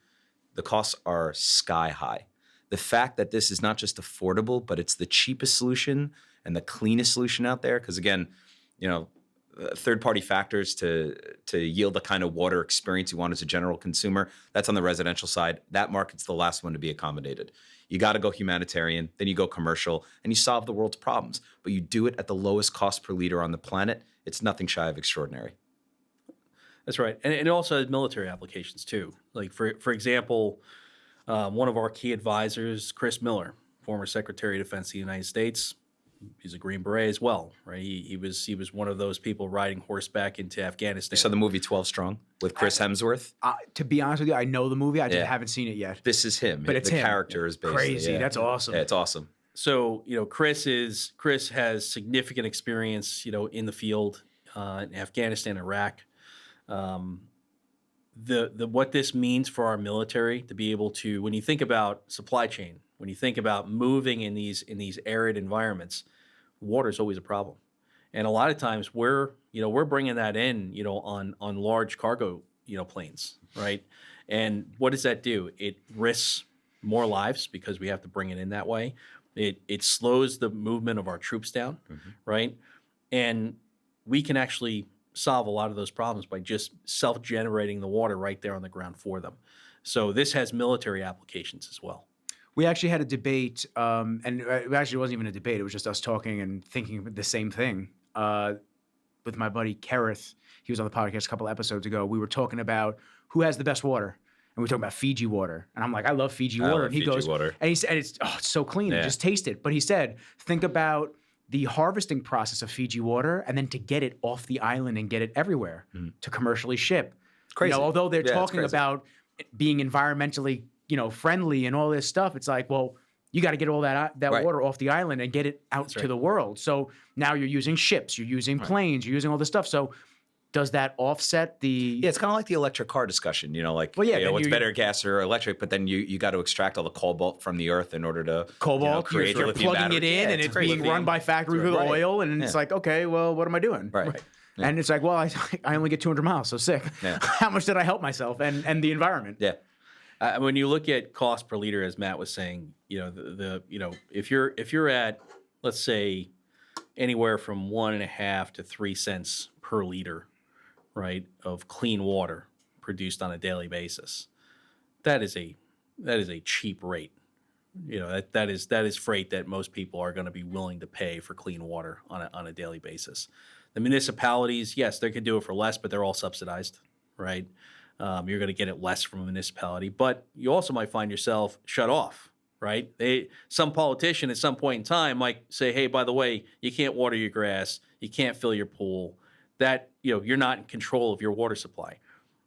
the costs are sky high. The fact that this is not just affordable, but it's the cheapest solution and the cleanest solution out there, because again, third-party factors to yield the kind of water experience you want as a general consumer, that's on the residential side. That market's the last one to be accommodated. You got to go humanitarian, then you go commercial, and you solve the world's problems. But you do it at the lowest cost per liter on the planet. It's nothing shy of extraordinary. That's right. And it also has military applications too. Like for example, one of our key advisors, Chris Miller, former Secretary of Defense of the United States, he's a Green Beret as well, right? He was one of those people riding horseback into Afghanistan. You saw the movie 12 Strong with Chris Hemsworth? To be honest with you, I know the movie. I just haven't seen it yet. This is him. But it's the him. character is basically Crazy. That's awesome. Yeah, it's awesome. So, Chris has significant experience, in the field in Afghanistan, Iraq. What this means for our military to be able to, when you think about supply chain, when you think about moving in these arid environments, water is always a problem. And a lot of times we're bringing that in, on large cargo, planes, right? And what does that do? It risks more lives because we have to bring it in that way. It slows the movement of our troops down, right? And we can actually solve a lot of those problems by just self-generating the water right there on the ground for them. So this has military applications as well. We actually had a debate, and it actually wasn't even a debate. It was just us talking and thinking the same thing with my buddy Kerith. He was on the podcast a couple episodes ago. We were talking about who has the best water. And we were talking about Fiji water. And I'm like, I love Fiji water. And he goes, and he said, it's so clean. Yeah. Just taste it. But he said, think about the harvesting process of Fiji water and then to get it off the island and get it everywhere to commercially ship. Crazy. Although they're talking about being environmentally, friendly and all this stuff, it's like, well, you got to get all that water off the island and get it out to the world. So now you're using ships, you're using planes, you're using all this stuff. So does that offset the... Yeah, it's kind of like the electric car discussion, what's better, gas or electric, but then you got to extract all the cobalt from the earth in order to create you're plugging it in, and it's being run by factories with oil, and it's like, okay, well, what am I doing? Right. Yeah. And it's like, well, I only get 200 miles, so sick. Yeah. How much did I help myself and the environment? Yeah. When you look at cost per liter, as Matt was saying, if you're at, let's say, anywhere from 1.5 to 3 cents per liter, right, of clean water produced on a daily basis, that is a cheap rate. That is freight that most people are going to be willing to pay for clean water on a daily basis. The municipalities, yes, they could do it for less, but they're all subsidized, right? You're going to get it less from a municipality, but you also might find yourself shut off, right? Some politician at some point in time might say, hey, by the way, you can't water your grass, you can't fill your pool. That, you're not in control of your water supply.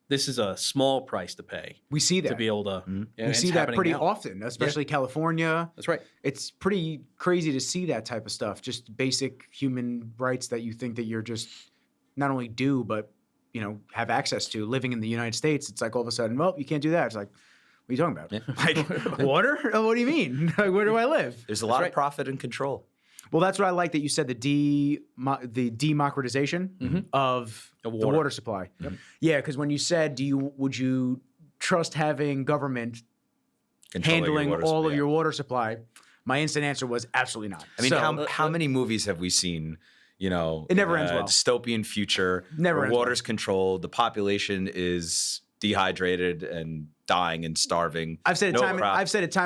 This is a small price to pay. We see that. To be able to... We see that pretty often, especially California. That's right. It's pretty crazy to see that type of stuff, just basic human rights that you think that you're just not only due, but, have access to. Living in the United States, it's like all of a sudden, well, you can't do that. It's like, what are you talking about? Yeah. Like, water? What do you mean? Where do I live? There's a lot of profit and control. Well, that's what I like that you said, the democratization of the water supply. Yep. Yeah, because when you said, would you trust having government handling all of your water supply? My instant answer was absolutely not. I mean, how many movies have we seen? It never ends well. Dystopian future, where water's controlled, the population is dehydrated and dying and starving. I've said it time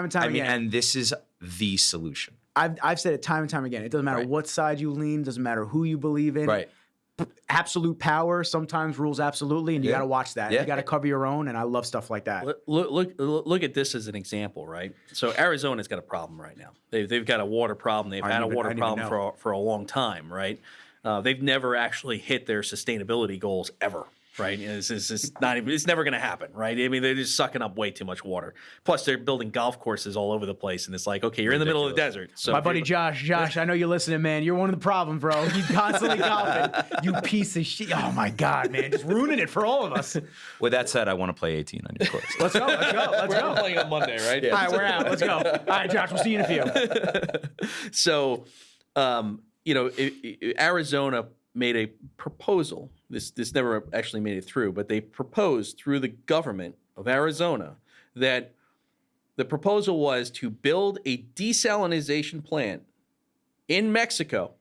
and time again. And this is the solution. I've said it time and time again. It doesn't matter what side you lean. Doesn't matter who you believe in. Right. absolute power sometimes rules absolutely, and you got to watch that. Yeah. You got to cover your own, and I love stuff like that. Look at this as an example, right? So Arizona's got a problem right now. They've got a water problem. They've had a water problem for a long time, right? They've never actually hit their sustainability goals ever. Right, it's not even. It's never going to happen, right? I mean, they're just sucking up way too much water. Plus, they're building golf courses all over the place, and it's like, okay, you're in the middle of the desert. So my buddy Josh, I know you're listening, man. You're one of the problems, bro. You constantly golfing. You piece of shit. Oh my god, man, just ruining it for all of us. With that said, I want to play 18 on your course. Let's go. we're playing on Monday, right? All right, we're out. Let's go. All right, Josh, we'll see you in a few. So, Arizona made a proposal. This never actually made it through, but they proposed through the government of Arizona that the proposal was to build a desalination plant in Mexico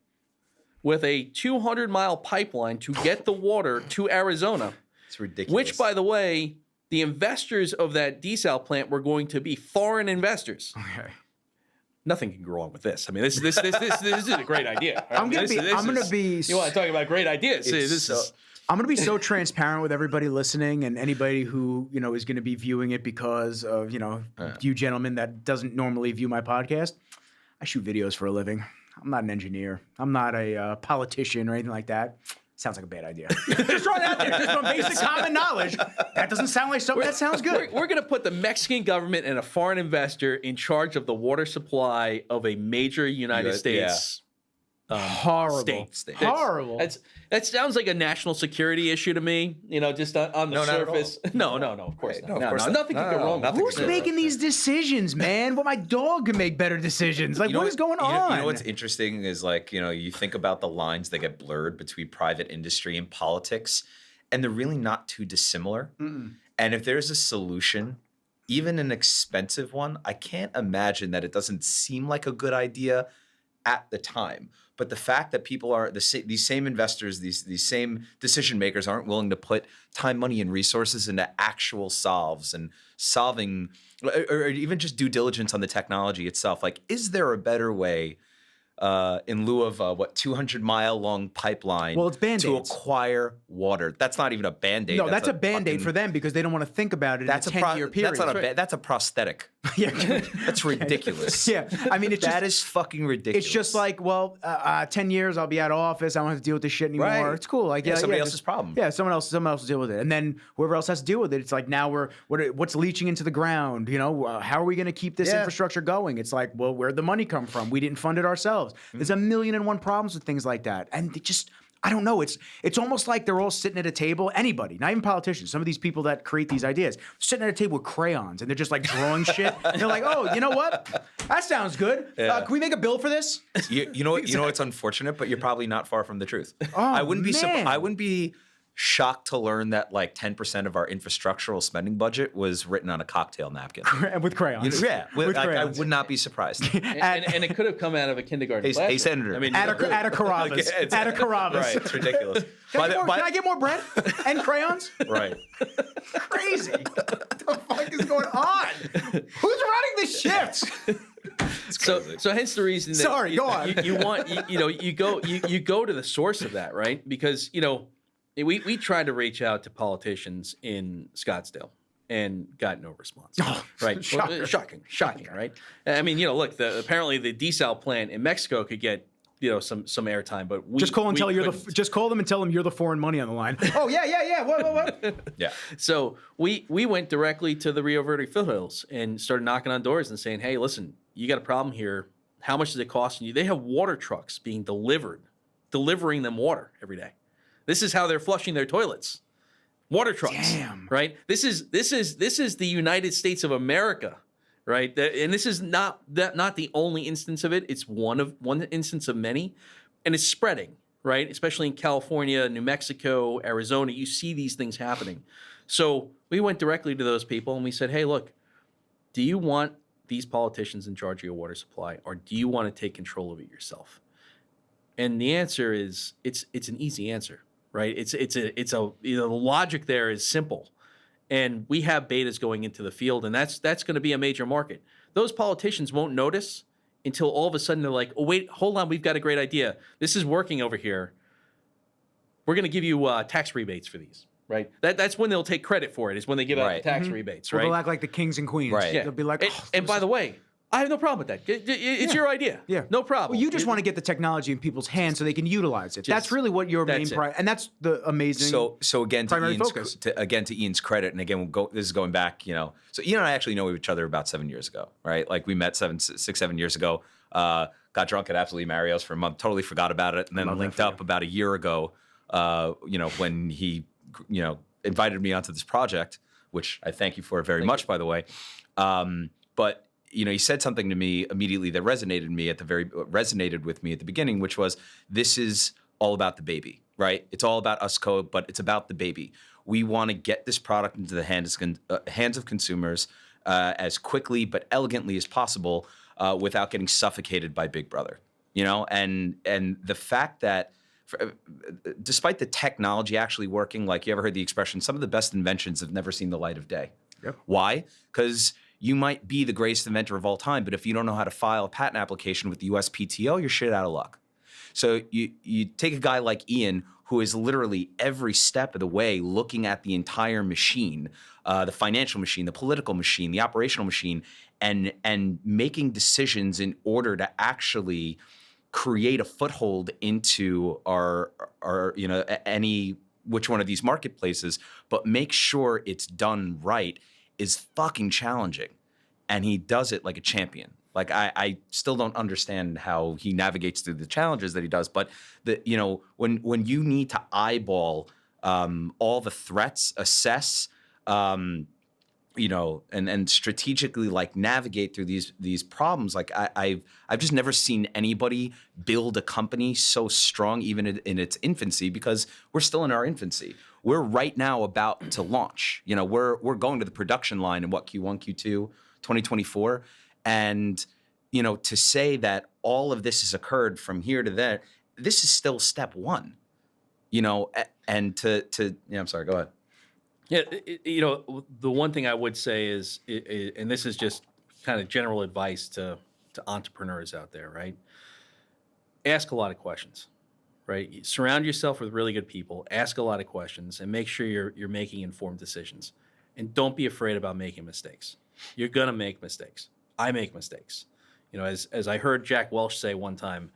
with a 200-mile pipeline to get the water to Arizona. It's ridiculous. Which, by the way, the investors of that desal plant were going to be foreign investors. Okay. Nothing can go wrong with this. I mean, this is a great idea. I'm gonna be. You want to talk about great ideas? I'm going to be so transparent with everybody listening and anybody who, is going to be viewing it because of, you gentlemen that doesn't normally view my podcast. I shoot videos for a living. I'm not an engineer. I'm not a politician or anything like that. Sounds like a bad idea. Just throw it out there. Just from basic common knowledge. That doesn't sound like something that sounds good. We're going to put the Mexican government and a foreign investor in charge of the water supply of a major United States horrible. State. Horrible. That sounds like a national security issue to me, just on the surface. No, of course not. No, nothing can go wrong. Who's making these decisions, man? Well, my dog can make better decisions. Like, what is going on? You know what's interesting is you think about the lines that get blurred between private industry and politics, and they're really not too dissimilar. Mm-mm. And if there's a solution, even an expensive one, I can't imagine that it doesn't seem like a good idea at the time. But the fact that people are these same investors, these same decision makers aren't willing to put time, money, and resources into actual solves and solving, or even just due diligence on the technology itself. Like, is there a better way in lieu of 200-mile long pipeline it's Band-Aids. To acquire water? That's not even a Band-Aid. No, that's a Band-Aid for them because they don't want to think about it in a 10-year period. That's a prosthetic. Yeah. That's ridiculous. Yeah. I mean, that is fucking ridiculous. It's just like, 10 years, I'll be out of office. I don't have to deal with this shit anymore. Right. It's cool. Like, somebody else's problem. Yeah, someone else will deal with it. And then whoever else has to deal with it, it's like now what's leaching into the ground? How are we going to keep this infrastructure going? It's like, well, where'd the money come from? We didn't fund it ourselves. There's a million and one problems with things like that. And they just, I don't know. It's almost like they're all sitting at a table. Anybody, not even politicians. Some of these people that create these ideas, sitting at a table with crayons and they're just like drawing shit. And they're like, oh, you know what? That sounds good. Yeah. Can we make a bill for this? You know what? You know it's unfortunate, but you're probably not far from the truth. Oh, I wouldn't man. be shocked to learn that 10% of our infrastructural spending budget was written on a cocktail napkin. With crayons. With crayons. I would not be surprised. and it could have come out of a kindergarten classroom. Hey, Senator. I mean, At a Carrabba's. At a Carrabba's. Right, it's ridiculous. Can I get more bread and crayons? Right. Crazy. What the fuck is going on? Who's running the shift? So hence the reason that Sorry, go on. you go to the source of that, right? Because we tried to reach out to politicians in Scottsdale and got no response. Oh, right? shocking. Shocking, right? I mean, look, apparently the desal plant in Mexico could get some airtime, but just call them and tell them you're the foreign money on the line. Oh yeah. What? Yeah. So we went directly to the Rio Verde foothills and started knocking on doors and saying, hey, listen, you got a problem here. How much is it costing you? They have water trucks being delivering them water every day. This is how they're flushing their toilets. Water trucks. Damn. Right? This is the United States of America, right? And this is not the only instance of it. It's one instance of many, and it's spreading, right? Especially in California, New Mexico, Arizona, you see these things happening. So we went directly to those people and we said, hey, look, do you want these politicians in charge of your water supply, or do you want to take control of it yourself? And the answer is it's an easy answer. Right, the logic there is simple, and we have betas going into the field, and that's going to be a major market. Those politicians won't notice until all of a sudden they're like, oh wait, hold on, we've got a great idea. This is working over here. we're going to give you tax rebates for these, right? That's when they'll take credit for it, is when they give out the Right. tax rebates, Or right? they'll act like the kings and queens. Right. Yeah. They'll be like, and by the way, I have no problem with that. It's your idea. yeah, No problem. Well, you just want to get the technology in people's hands so they can utilize it. That's really what your main that's it. priority, and that's the amazing. So again, to primary Ian's, focus. to Ian's credit, and again, this is going back, so Ian and I actually know each other about 7 years ago, right? Like we met 7 years ago, got drunk at Absolutely Mario's for a month, totally forgot about it, and then linked up about a year ago, when he, invited me onto this project, which I thank you for very much, by the way. But he said something to me immediately that resonated with me at the beginning, which was, this is all about the baby, right? It's all about us code, but it's about the baby. We want to get this product into the hands of consumers as quickly but elegantly as possible, without getting suffocated by Big Brother. And the fact that, despite the technology actually working, like you ever heard the expression, some of the best inventions have never seen the light of day. Yep. Why? Because you might be the greatest inventor of all time, but if you don't know how to file a patent application with the USPTO, you're shit out of luck. So you take a guy like Ian, who is literally every step of the way looking at the entire machine, the financial machine, the political machine, the operational machine, and making decisions in order to actually create a foothold into our any which one of these marketplaces, but make sure it's done right, is fucking challenging. And he does it like a champion. Like I still don't understand how he navigates through the challenges that he does, but when you need to eyeball all the threats, assess, and strategically like navigate through these problems. Like I've just never seen anybody build a company so strong, even in its infancy, because we're still in our infancy. We're right now about to launch. We're going to the production line in Q1, Q2, 2024, and to say that all of this has occurred from here to there, this is still step one. And I'm sorry, go ahead. Yeah, the one thing I would say is, and this is just kind of general advice to entrepreneurs out there, right? Ask a lot of questions, right? Surround yourself with really good people. Ask a lot of questions, and make sure you're making informed decisions. And don't be afraid about making mistakes. You're gonna make mistakes. I make mistakes. As I heard Jack Welch say one time,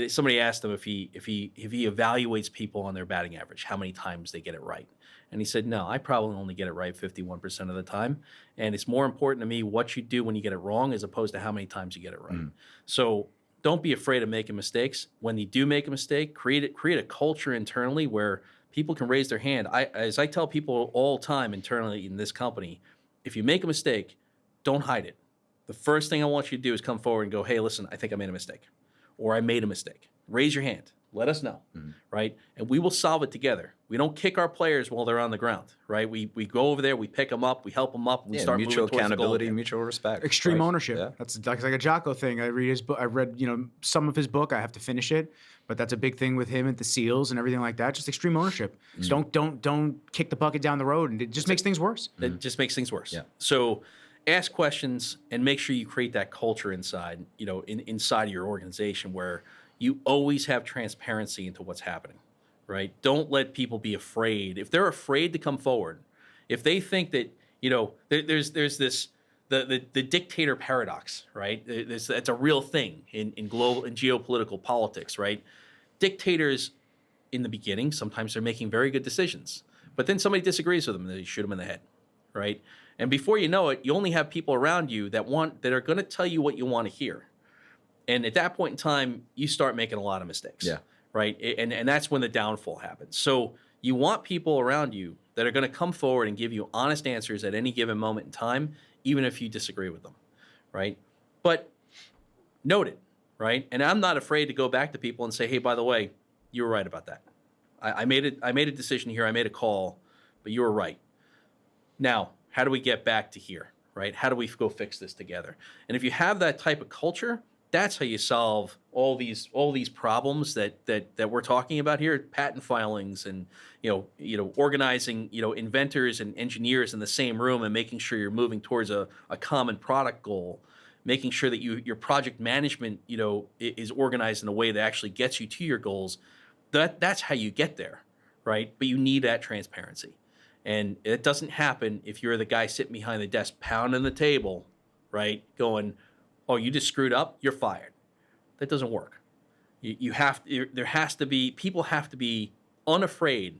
somebody asked him if he evaluates people on their batting average, how many times they get it right. And he said, no, I probably only get it right 51% of the time. And it's more important to me what you do when you get it wrong as opposed to how many times you get it right. Mm. So don't be afraid of making mistakes. When you do make a mistake, create a culture internally where people can raise their hand. As I tell people all the time internally in this company, if you make a mistake, don't hide it. The first thing I want you to do is come forward and go, hey, listen, I think I made a mistake. Or I made a mistake. Raise your hand. Let us know, right? And we will solve it together. We don't kick our players while they're on the ground, right? We go over there, we pick them up, we help them up, we start mutual moving accountability, mutual respect, extreme ownership. Yeah. That's like a Jocko thing. I read his book. I read some of his book. I have to finish it, but that's a big thing with him at the SEALs and everything like that. Just extreme ownership. Don't kick the bucket down the road, and it just makes things worse. It just makes things worse. Yeah. So ask questions and make sure you create that culture inside, inside of your organization where you always have transparency into what's happening, right? Don't let people be afraid. If they're afraid to come forward, if they think that, there's this, the dictator paradox, right? That's a real thing in global and geopolitical politics, right? Dictators in the beginning, sometimes they're making very good decisions, but then somebody disagrees with them and they shoot them in the head, right? And before you know it, you only have people around you that are going to tell you what you want to hear. And at that point in time, you start making a lot of mistakes, right? And that's when the downfall happens. So you want people around you that are going to come forward and give you honest answers at any given moment in time, even if you disagree with them, right? But note it, right? And I'm not afraid to go back to people and say, hey, by the way, you were right about that. I made a decision here. I made a call, but you were right. Now, how do we get back to here, right? How do we go fix this together? And if you have that type of culture, that's how you solve all these problems that we're talking about here, patent filings and organizing inventors and engineers in the same room and making sure you're moving towards a common product goal, making sure that your project management is organized in a way that actually gets you to your goals. that's how you get there, right? But you need that transparency. And it doesn't happen if you're the guy sitting behind the desk pounding the table, right? Going, oh, you just screwed up, you're fired. That doesn't work. There has to be, people have to be unafraid,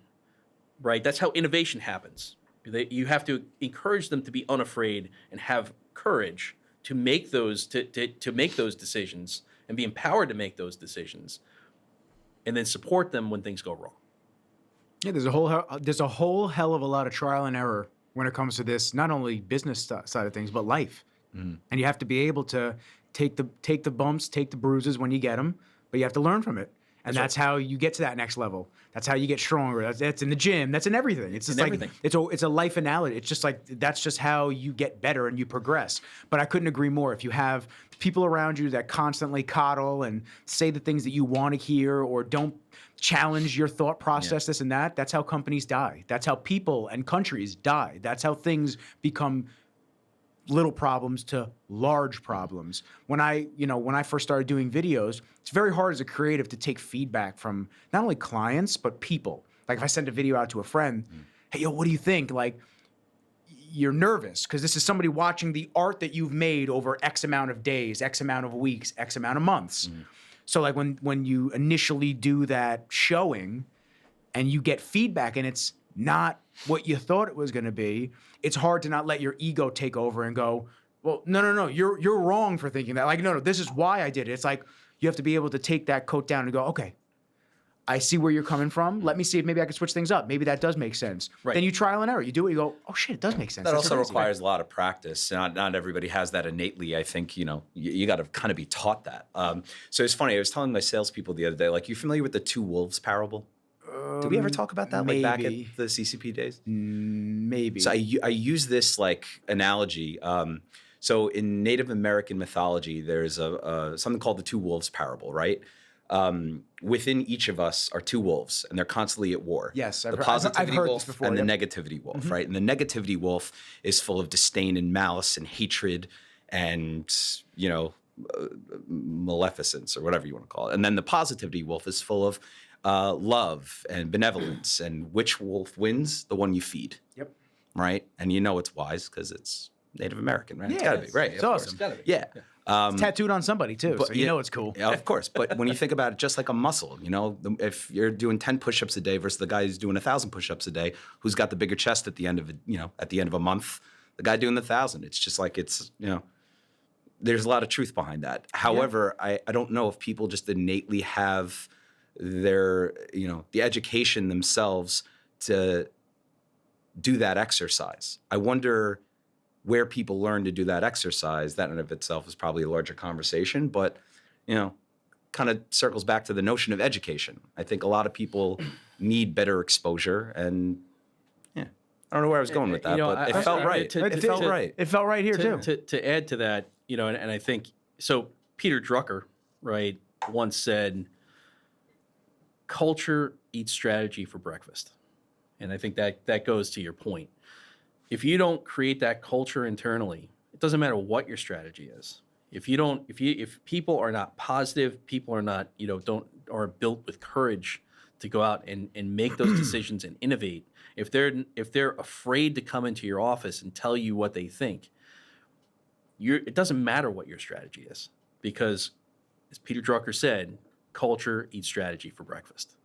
right? That's how innovation happens. You have to encourage them to be unafraid and have courage to make those to make those decisions and be empowered to make those decisions, and then support them when things go wrong. Yeah, there's a whole hell of a lot of trial and error when it comes to this, not only business side of things, but life. And you have to be able to take the bumps, take the bruises when you get them, but you have to learn from it. And that's how you get to that next level. That's how you get stronger. That's in the gym. That's in everything. It's just like everything. It's a life analogy. It's just like that's just how you get better and you progress. But I couldn't agree more. If you have people around you that constantly coddle and say the things that you want to hear or don't challenge your thought process, this and that, that's how companies die. That's how people and countries die. That's how things become little problems to large problems. When I first started doing videos, it's very hard as a creative to take feedback from not only clients, but people. Like if I send a video out to a friend, hey, yo, what do you think? Like, you're nervous because this is somebody watching the art that you've made over X amount of days, X amount of weeks, X amount of months. So like when you initially do that showing and you get feedback and it's not what you thought it was going to be, it's hard to not let your ego take over and go, well, no, you're wrong for thinking that. Like, no, this is why I did it. It's like you have to be able to take that coat down and go, okay, I see where you're coming from. Let me see if maybe I can switch things up. Maybe that does make sense. Right. Then you trial and error. You do it. You go, oh shit, it does make sense. That That's also crazy. requires a lot of practice. Not everybody has that innately. I think, you got to kind of be taught that. So it's funny. I was telling my salespeople the other day, like, you familiar with the two wolves parable? Did we ever talk about that? Like back at maybe. the CCP days? Maybe. So I use this like analogy. So in Native American mythology, there's something called the two wolves parable, right? Within each of us are two wolves, and they're constantly at war. Yes, the I've positivity heard wolf this before, and the yep. negativity wolf, right? And the negativity wolf is full of disdain and malice and hatred and maleficence or whatever you want to call it. And then the positivity wolf is full of love and benevolence. And which wolf wins? The one you feed. Yep. Right? And it's wise because it's Native American, right? It's Yeah, got to be, right? it's of awesome. course. It's gotta be. Yeah. It's tattooed on somebody too, so you know it's cool. Yeah, of course. But when you think about it, just like a muscle, if you're doing 10 push-ups a day versus the guy who's doing 1,000 push-ups a day, who's got the bigger chest at the end of a month, the guy doing the 1,000. It's just like there's a lot of truth behind that. However, I don't know if people just innately have their the education themselves to do that exercise. I wonder where people learn to do that exercise. That in of itself is probably a larger conversation, but kind of circles back to the notion of education. I think a lot of people need better exposure, and I don't know where I was going with that, but it felt right. It felt right. It felt right here too. To add to that, and I think so. Peter Drucker, right, once said, "Culture eats strategy for breakfast," and I think that goes to your point. If you don't create that culture internally, it doesn't matter what your strategy is. If people are not positive, people are not, are built with courage to go out and make those decisions and innovate. If they're afraid to come into your office and tell you what they think, it doesn't matter what your strategy is, because as Peter Drucker said, culture eats strategy for breakfast.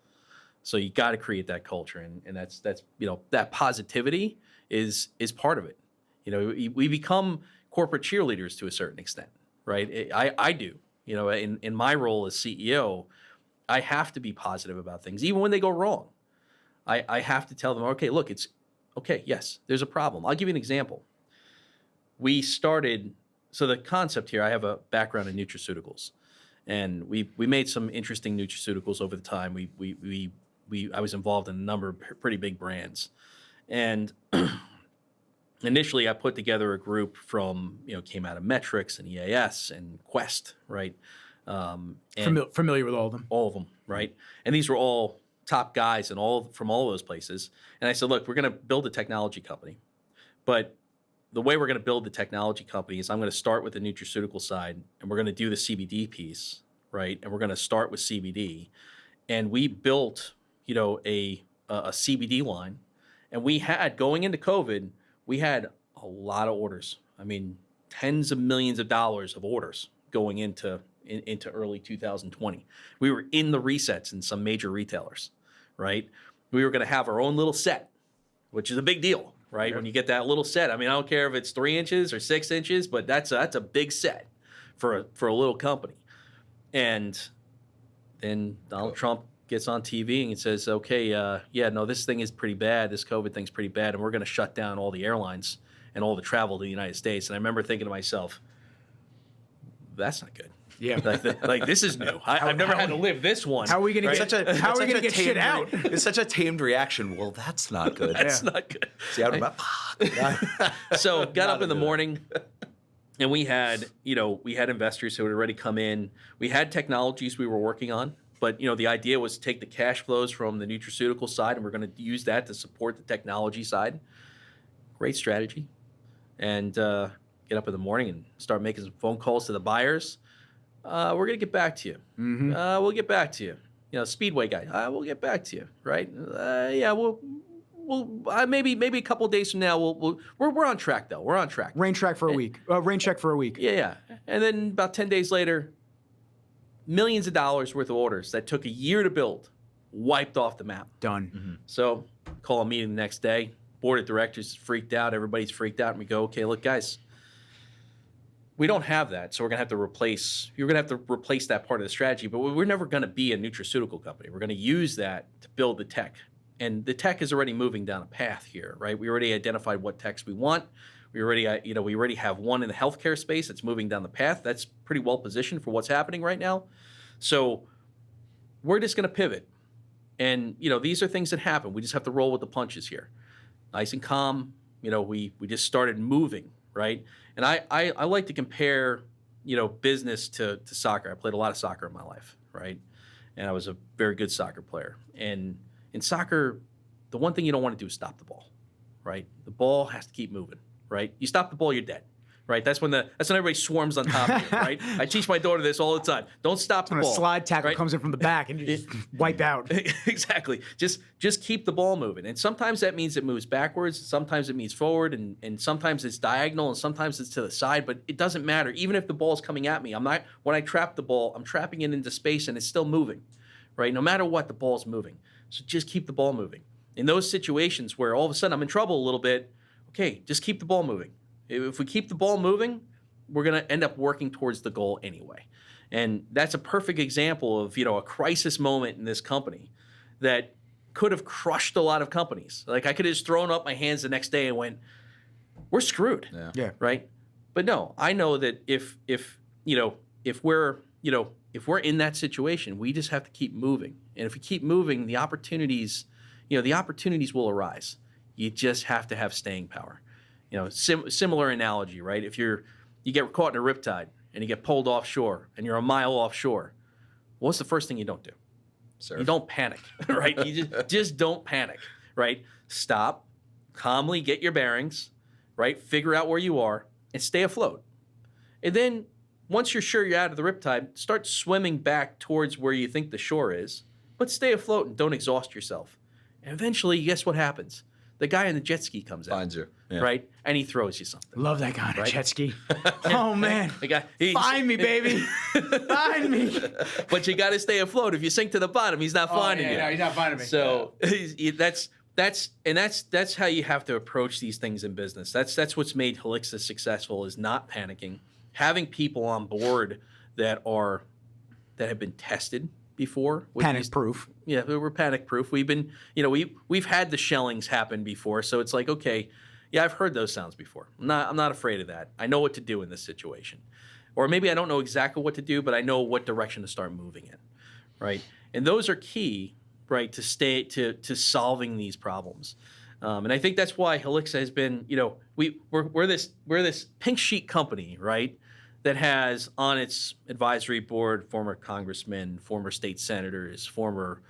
So you got to create that culture, and that's that positivity is part of it. We become corporate cheerleaders to a certain extent, right? I do. In my role as CEO, I have to be positive about things, even when they go wrong. I have to tell them, okay, look, it's okay. Yes, there's a problem. I'll give you an example. So the concept here, I have a background in nutraceuticals, and we made some interesting nutraceuticals over the time. I was involved in a number of pretty big brands. And initially I put together a group from, came out of Metrics and EAS and Quest, right? Familiar with all of them. All of them, right? And these were all top guys and from all those places. And I said, look, we're going to build a technology company. But the way we're going to build the technology company is I'm going to start with the nutraceutical side, and we're going to do the CBD piece, right? And we're going to start with CBD. and we built, a CBD line, and we had, going into COVID, we had a lot of orders. I mean, tens of millions of dollars of orders going into early 2020. We were in the resets in some major retailers, right? We were going to have our own little set, which is a big deal, right? Yeah. When you get that little set, I mean, I don't care if it's 3 inches or 6 inches, but that's a big set for a little company. And then Donald Trump gets on TV and he says, okay, this thing is pretty bad. This COVID thing's pretty bad, and we're going to shut down all the airlines and all the travel to the United States. And I remember thinking to myself, that's not good. Yeah. Like this is new. I've never had to live this one. How are we going to get shit out? It's such a tamed reaction. Well, that's not good. That's not good. See, I remember. So got up in the morning, and we had investors who had already come in. We had technologies we were working on, but the idea was to take the cash flows from the nutraceutical side, and we're going to use that to support the technology side. Great strategy. And get up in the morning and start making some phone calls to the buyers. We're going to get back to you. Mm-hmm. We'll get back to you. Speedway guy, we'll get back to you, right? We'll maybe a couple of days from now, we're on track, though. We're on track. Rain check for a week. Rain check for a week. Yeah. And then about 10 days later, millions of dollars worth of orders that took a year to build, wiped off the map. Done. Mm-hmm. So call a meeting the next day. Board of directors is freaked out. Everybody's freaked out. And we go, okay, look, guys, we don't have that. So you're going to have to replace that part of the strategy. But we're never going to be a nutraceutical company. We're going to use that to build the tech. And the tech is already moving down a path here, right? We already identified what techs we want. We already have one in the healthcare space that's moving down the path. That's pretty well positioned for what's happening right now. So we're just going to pivot. And, these are things that happen. We just have to roll with the punches here. Nice and calm. We just started moving, right? And I like to compare, business to soccer. I played a lot of soccer in my life, right? And I was a very good soccer player. And in soccer, the one thing you don't want to do is stop the ball, right? The ball has to keep moving, right? You stop the ball, you're dead, right? That's when everybody swarms on top of you, right? I teach my daughter this all the time. Don't stop the When ball. a slide tackle right? comes in from the back and you just wipe out. Exactly. Just keep the ball moving. And sometimes that means it moves backwards. Sometimes it means forward. And sometimes it's diagonal. And sometimes it's to the side. But it doesn't matter. Even if the ball's coming at me, when I trap the ball, I'm trapping it into space and it's still moving, right? No matter what, the ball's moving. So just keep the ball moving. In those situations where all of a sudden I'm in trouble a little bit, okay, just keep the ball moving. If we keep the ball moving, we're going to end up working towards the goal anyway. And that's a perfect example of, a crisis moment in this company that could have crushed a lot of companies. Like I could have just thrown up my hands the next day and went, we're screwed. Yeah. Right? But no, I know that if we're in that situation, we just have to keep moving. And if we keep moving, the opportunities will arise. You just have to have staying power. Similar analogy, right? If you get caught in a riptide and you get pulled offshore and you're a mile offshore, what's the first thing you don't do? Surf. You don't panic, right? You just don't panic, right? Stop, calmly get your bearings, right? Figure out where you are and stay afloat. And then once you're sure you're out of the riptide, start swimming back towards where you think the shore is, but stay afloat and don't exhaust yourself. And eventually, guess what happens? The guy on the jet ski comes out. Finds you. Yeah. Right? And he throws you something. Love that guy on a Right? jet ski. Oh, man. The guy, Find me, baby. Find me. But you got to stay afloat. If you sink to the bottom, he's not finding you. No, he's not finding me. So that's how you have to approach these things in business. That's what's made Helixa successful, is not panicking, having people on board that have been tested before. Panic proof. Yeah, we're panic proof. We've been, we've had the shellings happen before, so it's like, okay, yeah, I've heard those sounds before. I'm not afraid of that. I know what to do in this situation. Or maybe I don't know exactly what to do, but I know what direction to start moving in, right? And those are key, right, to solving these problems. And I think that's why Helixa has been, we're this pink sheet company, right, that has on its advisory board former congressmen, former state senators, former,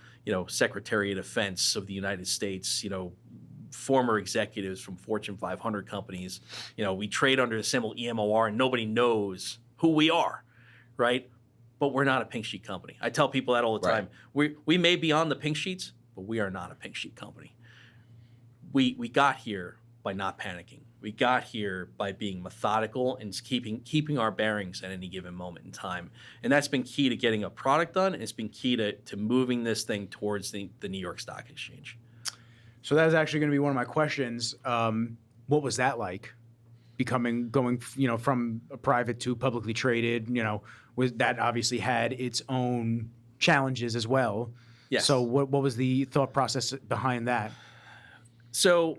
Secretary of Defense of the United States, former executives from Fortune 500 companies. We trade under the symbol EMOR and nobody knows who we are, right? but we're not a pink sheet company. I tell people that all the time. We may be on the pink sheets, but we are not a pink sheet company. We got here by not panicking. We got here by being methodical and keeping our bearings at any given moment in time. And that's been key to getting a product done, and it's been key to moving this thing towards the New York Stock Exchange. So that was actually going to be one of my questions. What was that like? Going from a private to publicly traded, that obviously had its own challenges as well. Yes. So what was the thought process behind that? So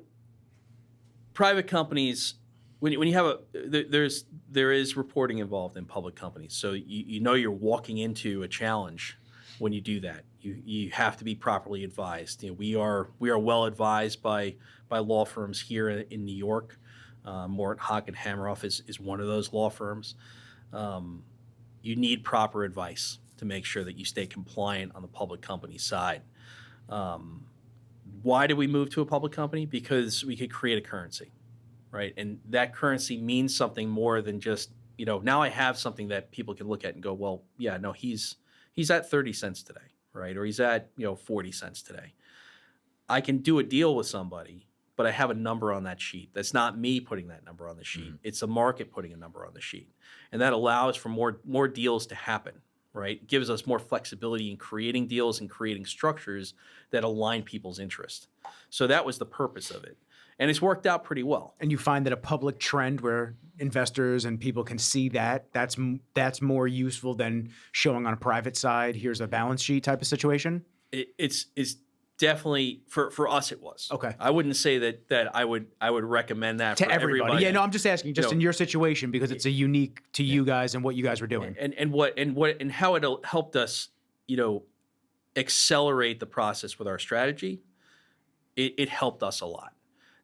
private companies, when you have there is reporting involved in public companies. So you're walking into a challenge when you do that. You have to be properly advised. We are well advised by law firms here in New York. Morton, Hock, and Hammeroff is one of those law firms. You need proper advice to make sure that you stay compliant on the public company side. Why did we move to a public company? Because we could create a currency, right? And that currency means something more than just, now I have something that people can look at and go, well, yeah, no, he's at 30 cents today, right? Or he's at, 40 cents today. I can do a deal with somebody, but I have a number on that sheet. That's not me putting that number on the sheet. It's the market putting a number on the sheet. And that allows for more deals to happen, right? It gives us more flexibility in creating deals and creating structures that align people's interest. So that was the purpose of it. And it's worked out pretty well. And you find that a public trend where investors and people can see that's more useful than showing on a private side, here's a balance sheet type of situation? It's definitely for us it was. Okay. I wouldn't say that I would recommend that to for everybody. Yeah, no, I'm just asking in your situation because it's a unique to you guys and what you guys were doing. And how it helped us, accelerate the process with our strategy. It helped us a lot.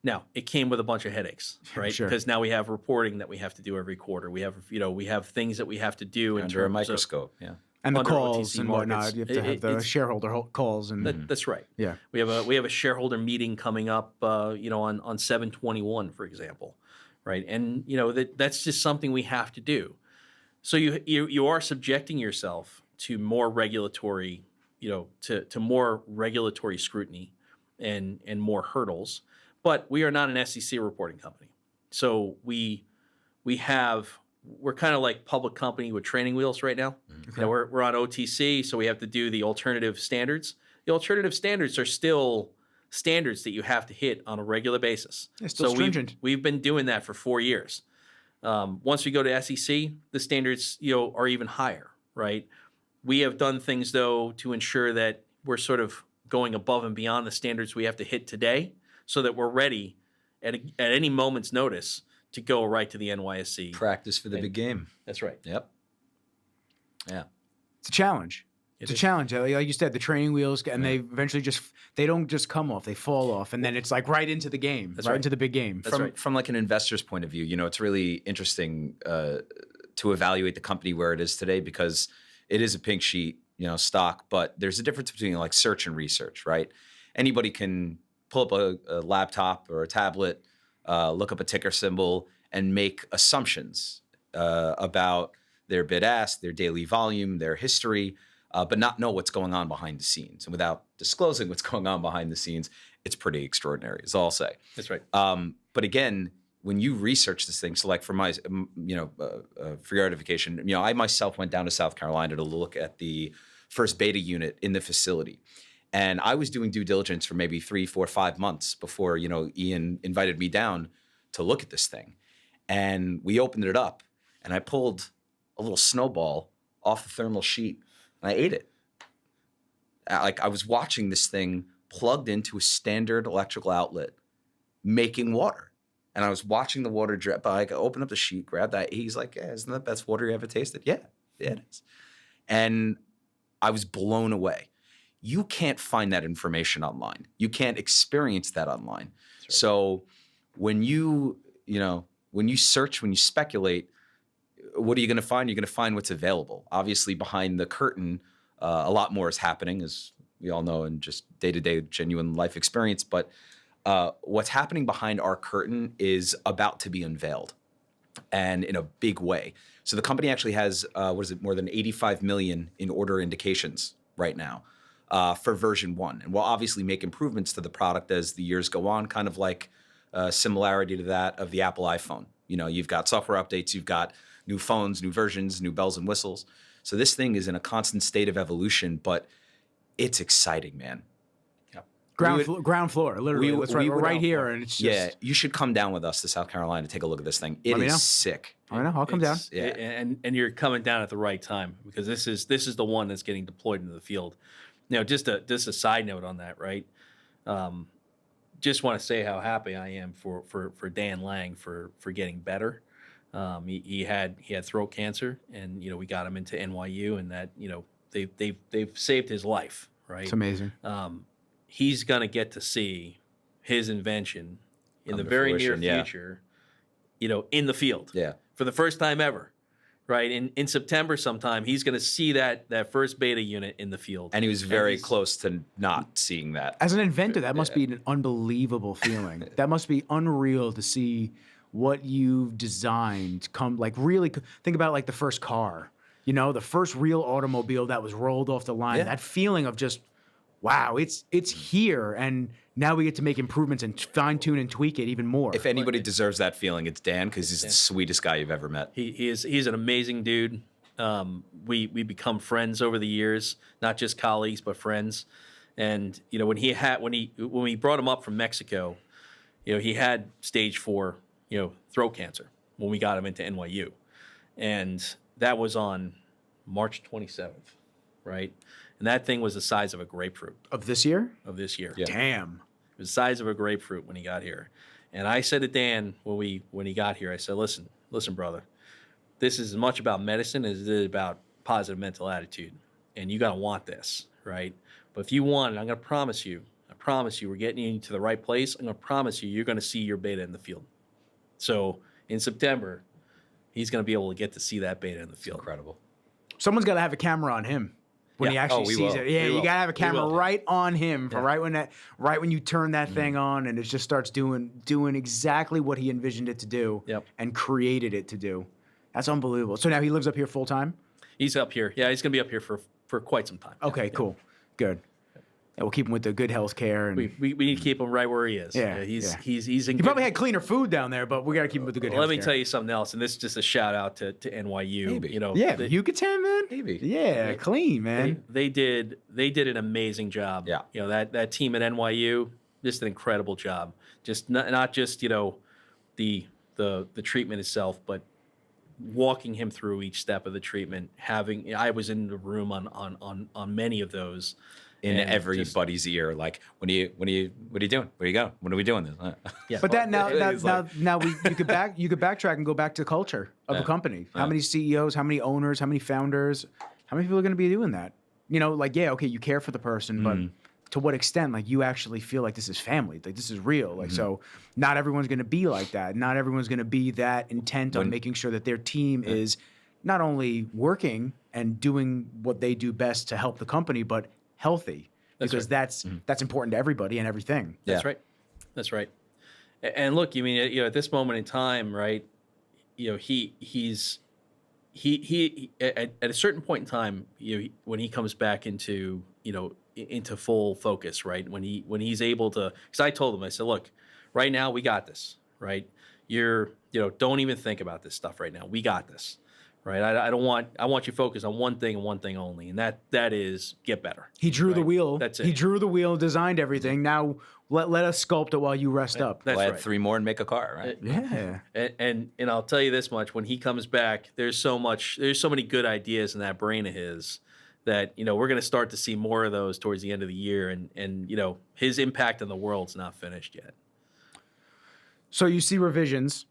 Now, it came with a bunch of headaches, right? Sure. Because now we have reporting that we have to do every quarter. We have things that we have to do under a microscope. Yeah. And the under calls OTC and markets. whatnot. You have to have the shareholder calls and That's right. yeah. We have a shareholder meeting coming up, on 7/21, for example, right? And that's just something we have to do. So you are subjecting yourself to more regulatory, to more regulatory scrutiny and more hurdles. But we are not an SEC reporting company, so we're kind of like public company with training wheels right now. Okay. We're on OTC, so we have to do the alternative standards. The alternative standards are still standards that you have to hit on a regular basis. It's still stringent. We've been doing that for 4 years. Once we go to SEC, the standards are even higher, right? We have done things though to ensure that we're sort of going above and beyond the standards we have to hit today, so that we're ready at any moment's notice to go right to the NYSE. Practice for the big game. That's right. Yep. Yeah. It's a challenge. It's a challenge. Like you said, the training wheels, and they eventually they don't just come off, they fall off. And then it's like right into the game, right into the big game. From like an investor's point of view, it's really interesting to evaluate the company where it is today, because it is a pink sheet, stock, but there's a difference between like search and research, right? Anybody can pull up a laptop or a tablet, look up a ticker symbol, and make assumptions about their bid ask, their daily volume, their history, but not know what's going on behind the scenes. And without disclosing what's going on behind the scenes, it's pretty extraordinary, is all I'll say. That's right. But again, when you research this thing, so like for my, for your edification, I myself went down to South Carolina to look at the first beta unit in the facility. And I was doing due diligence for maybe 3, 4, 5 months before, Ian invited me down to look at this thing. And we opened it up, and I pulled a little snowball off the thermal sheet, and I ate it. Like I was watching this thing plugged into a standard electrical outlet making water. And I was watching the water drip. I opened up the sheet, grabbed that. He's like, yeah, isn't that the best water you ever tasted? Yeah, it is. And I was blown away. You can't find that information online. You can't experience that online. Right. So when you search, when you speculate, what are you going to find? You're going to find what's available. Obviously, behind the curtain, a lot more is happening, as we all know, in just day-to-day genuine life experience. But what's happening behind our curtain is about to be unveiled. and in a big way. So the company actually has, more than 85 million in order indications right now for version 1. And we'll obviously make improvements to the product as the years go on, kind of like similarity to that of the Apple iPhone. You know, you've got software updates, you've got new phones, new versions, new bells and whistles. So this thing is in a constant state of evolution, but it's exciting, man. Ground floor, literally. We're right here, and it's just... Yeah, you should come down with us to South Carolina to take a look at this thing. It is sick. I know. I'll come down. Yeah. And you're coming down at the right time, because this is the one that's getting deployed into the field. You know, just a side note on that, right? Just want to say how happy I am for Dan Lang for getting better. He had throat cancer, and you know, we got him into NYU, and that, you know, they've saved his life, right? It's amazing. He's gonna get to see his invention in the very near future, you know, in the field. Yeah. For the first time ever, right? In September sometime, he's gonna see that first beta unit in the field. And he was very close to not seeing that. As an inventor, that must be an unbelievable feeling. That must be unreal to see what you've designed come, like, really think about, like, the first car, you know, the first real automobile that was rolled off the line. Yeah. That feeling of just, wow, it's here, and now we get to make improvements and fine tune and tweak it even more. If anybody deserves that feeling, it's Dan, because he's the sweetest guy you've ever met. He's an amazing dude. We become friends over the years, not just colleagues but friends. And you know, when we brought him up from Mexico, you know, he had stage 4, you know, throat cancer when we got him into NYU, and that was on March 27th, right? And that thing was the size of a grapefruit. Of this year? Of this year. Yeah. Damn. It was the size of a grapefruit when he got here. And I said to Dan when he got here, I said, listen, brother, this is as much about medicine as it is about positive mental attitude. And you got to want this, right? But if you want it, I'm going to promise you, we're getting you to the right place. I'm going to promise you're going to see your beta in the field. So in September, he's going to be able to get to see that beta in the field. Incredible. Someone's got to have a camera on him when he actually sees it. Yeah, you got to have a camera right on him for right when you turn that thing on, and it just starts doing exactly what he envisioned it to do and created it to do. That's unbelievable. So now he lives up here full time? He's up here. Yeah, he's going to be up here for quite some time. Okay, cool. Good. Yeah, we'll keep him with the good health care. And we need to keep him right where he is. He's in He probably had cleaner food down there, but we got to keep him with the good health care. Let me tell you something else, and this is just a shout out to NYU. Maybe. You know, yeah, Yucatan, man. Maybe. Yeah, clean, man. They did an amazing job. Yeah. You know, that team at NYU, just an incredible job. Just not just, you know, the treatment itself, but walking him through each step of the treatment. I was in the room on many of those. In everybody's ear, like, what are you doing? Where you going? When are we doing this? Yeah. But that now you could backtrack and go back to the culture of the company. How many CEOs, how many owners, how many founders, how many people are going to be doing that? You know, like, yeah, okay, you care for the person, but to what extent? Like, you actually feel like this is family, like this is real. Like, so not everyone's going to be like that. Not everyone's going to be that intent on making sure that their team is not only working and doing what they do best to help the company, but healthy, because that's important to everybody and everything. That's right. And look, I mean, you know, at this moment in time, right? You know, he's at a certain point in time, you know, when he comes back into, you know, into full focus, right? When he's able to, because I told him, I said, look, right now we got this, right? You know, don't even think about this stuff right now. We got this. Right, I want you focused on one thing and one thing only, and that is get better. He drew the wheel. That's it. He drew the wheel, designed everything. Now let us sculpt it while you rest up. That's we'll right. add 3 more and make a car, right? Yeah. And I'll tell you this much: when he comes back, there's so many good ideas in that brain of his that, you know, we're going to start to see more of those towards the end of the year, and you know, his impact on the world's not finished yet. So you see revisions,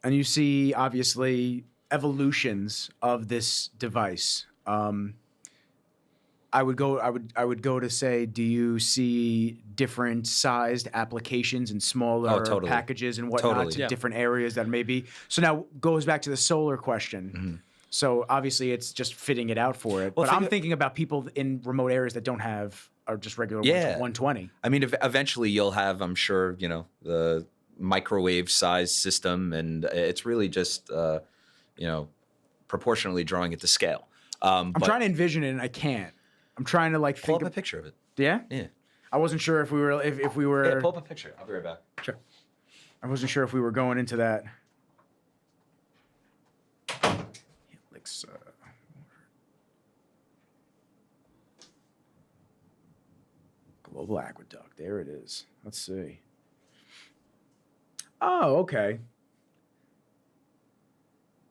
and you see obviously evolutions of this device. I would go to say, do you see different sized applications and smaller packages and whatnot to different areas that maybe? So now goes back to the solar question. So obviously it's just fitting it out for it. Well, but I'm thinking about people in remote areas that don't have, or just regular 120. I mean, eventually you'll have, I'm sure, you know, the microwave size system, and it's really just proportionally drawing it to scale. I'm trying to envision it and I can't. I'm trying to like pull think up a picture of it. Yeah? Yeah. I wasn't sure if we were if we were Yeah, pull up a picture. I'll be right back. Sure. I wasn't sure if we were going into that. Helix, Global Aqueduct. There it is. Let's see. Oh, okay.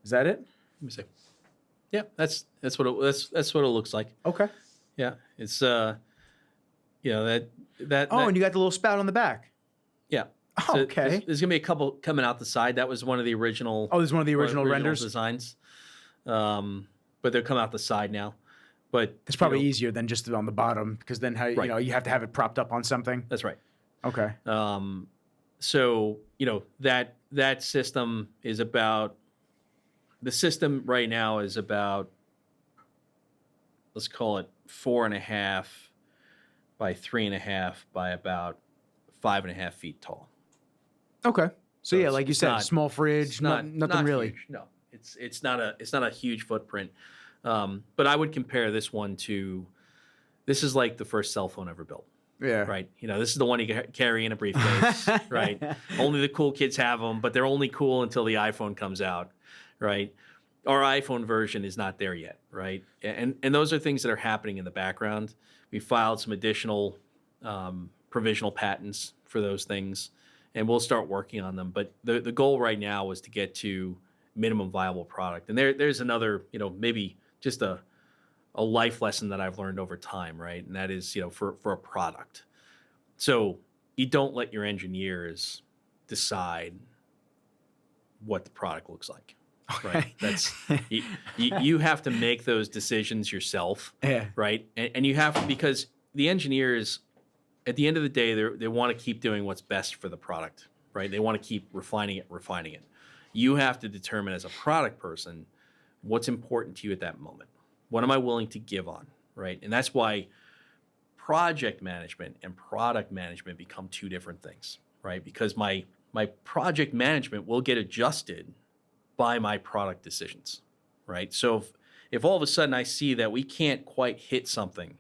Is that it? Let me see. Yeah, that's what it looks like. Okay. Yeah, it's that. Oh, and you got the little spout on the back. Yeah. Oh, So okay. There's gonna be a couple coming out the side. That was one of the original. Oh, there's one of the original renders. designs. But they'll come out the side now. But It's probably easier than just on the bottom because then Right. you have to have it propped up on something. That's right. Okay. So that system is about. The system right now is about, let's call it 4.5 by 3.5 by about 5.5 feet tall. Okay. So yeah, it's- like you it's said, not- small fridge, It's nothing not really. huge. No, it's not a huge footprint. But I would compare this one to, this is like the first cell phone ever built. Yeah. Right. This is the one you carry in a briefcase. Right. Only the cool kids have them, but they're only cool until the iPhone comes out. Right. Our iPhone version is not there yet. Right. And those are things that are happening in the background. We filed some additional provisional patents for those things, and we'll start working on them. But the goal right now is to get to minimum viable product. And there's another, maybe just a life lesson that I've learned over time, right? And that is, for a product. So you don't let your engineers decide what the product looks like, right? That's you have to make those decisions yourself, Yeah. right? And you have, because the engineers, at the end of the day, they want to keep doing what's best for the product, right? They want to keep refining it. You have to determine as a product person what's important to you at that moment. What am I willing to give on, right? And that's why project management and product management become two different things, right? Because my project management will get adjusted by my product decisions, right? So if all of a sudden I see that we can't quite hit something,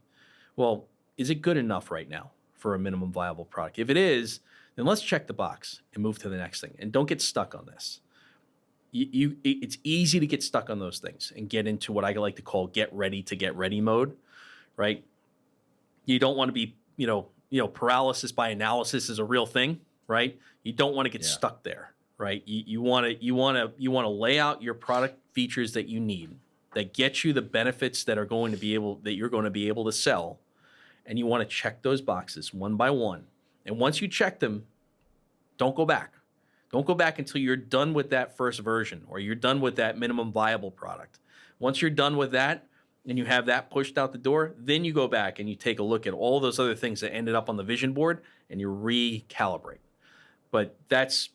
well, is it good enough right now for a minimum viable product? If it is, then let's check the box and move to the next thing. And don't get stuck on this. It's easy to get stuck on those things and get into what I like to call get ready mode, right? You don't want to be, paralysis by analysis is a real thing, right? You don't want to get stuck there, right? You want to lay out your product features that you need, that get you the benefits that you're going to be able to sell, and you want to check those boxes one by one. And once you check them, don't go back. Don't go back until you're done with that first version or you're done with that minimum viable product. Once you're done with that and you have that pushed out the door, then you go back and you take a look at all those other things that ended up on the vision board and you recalibrate. But that's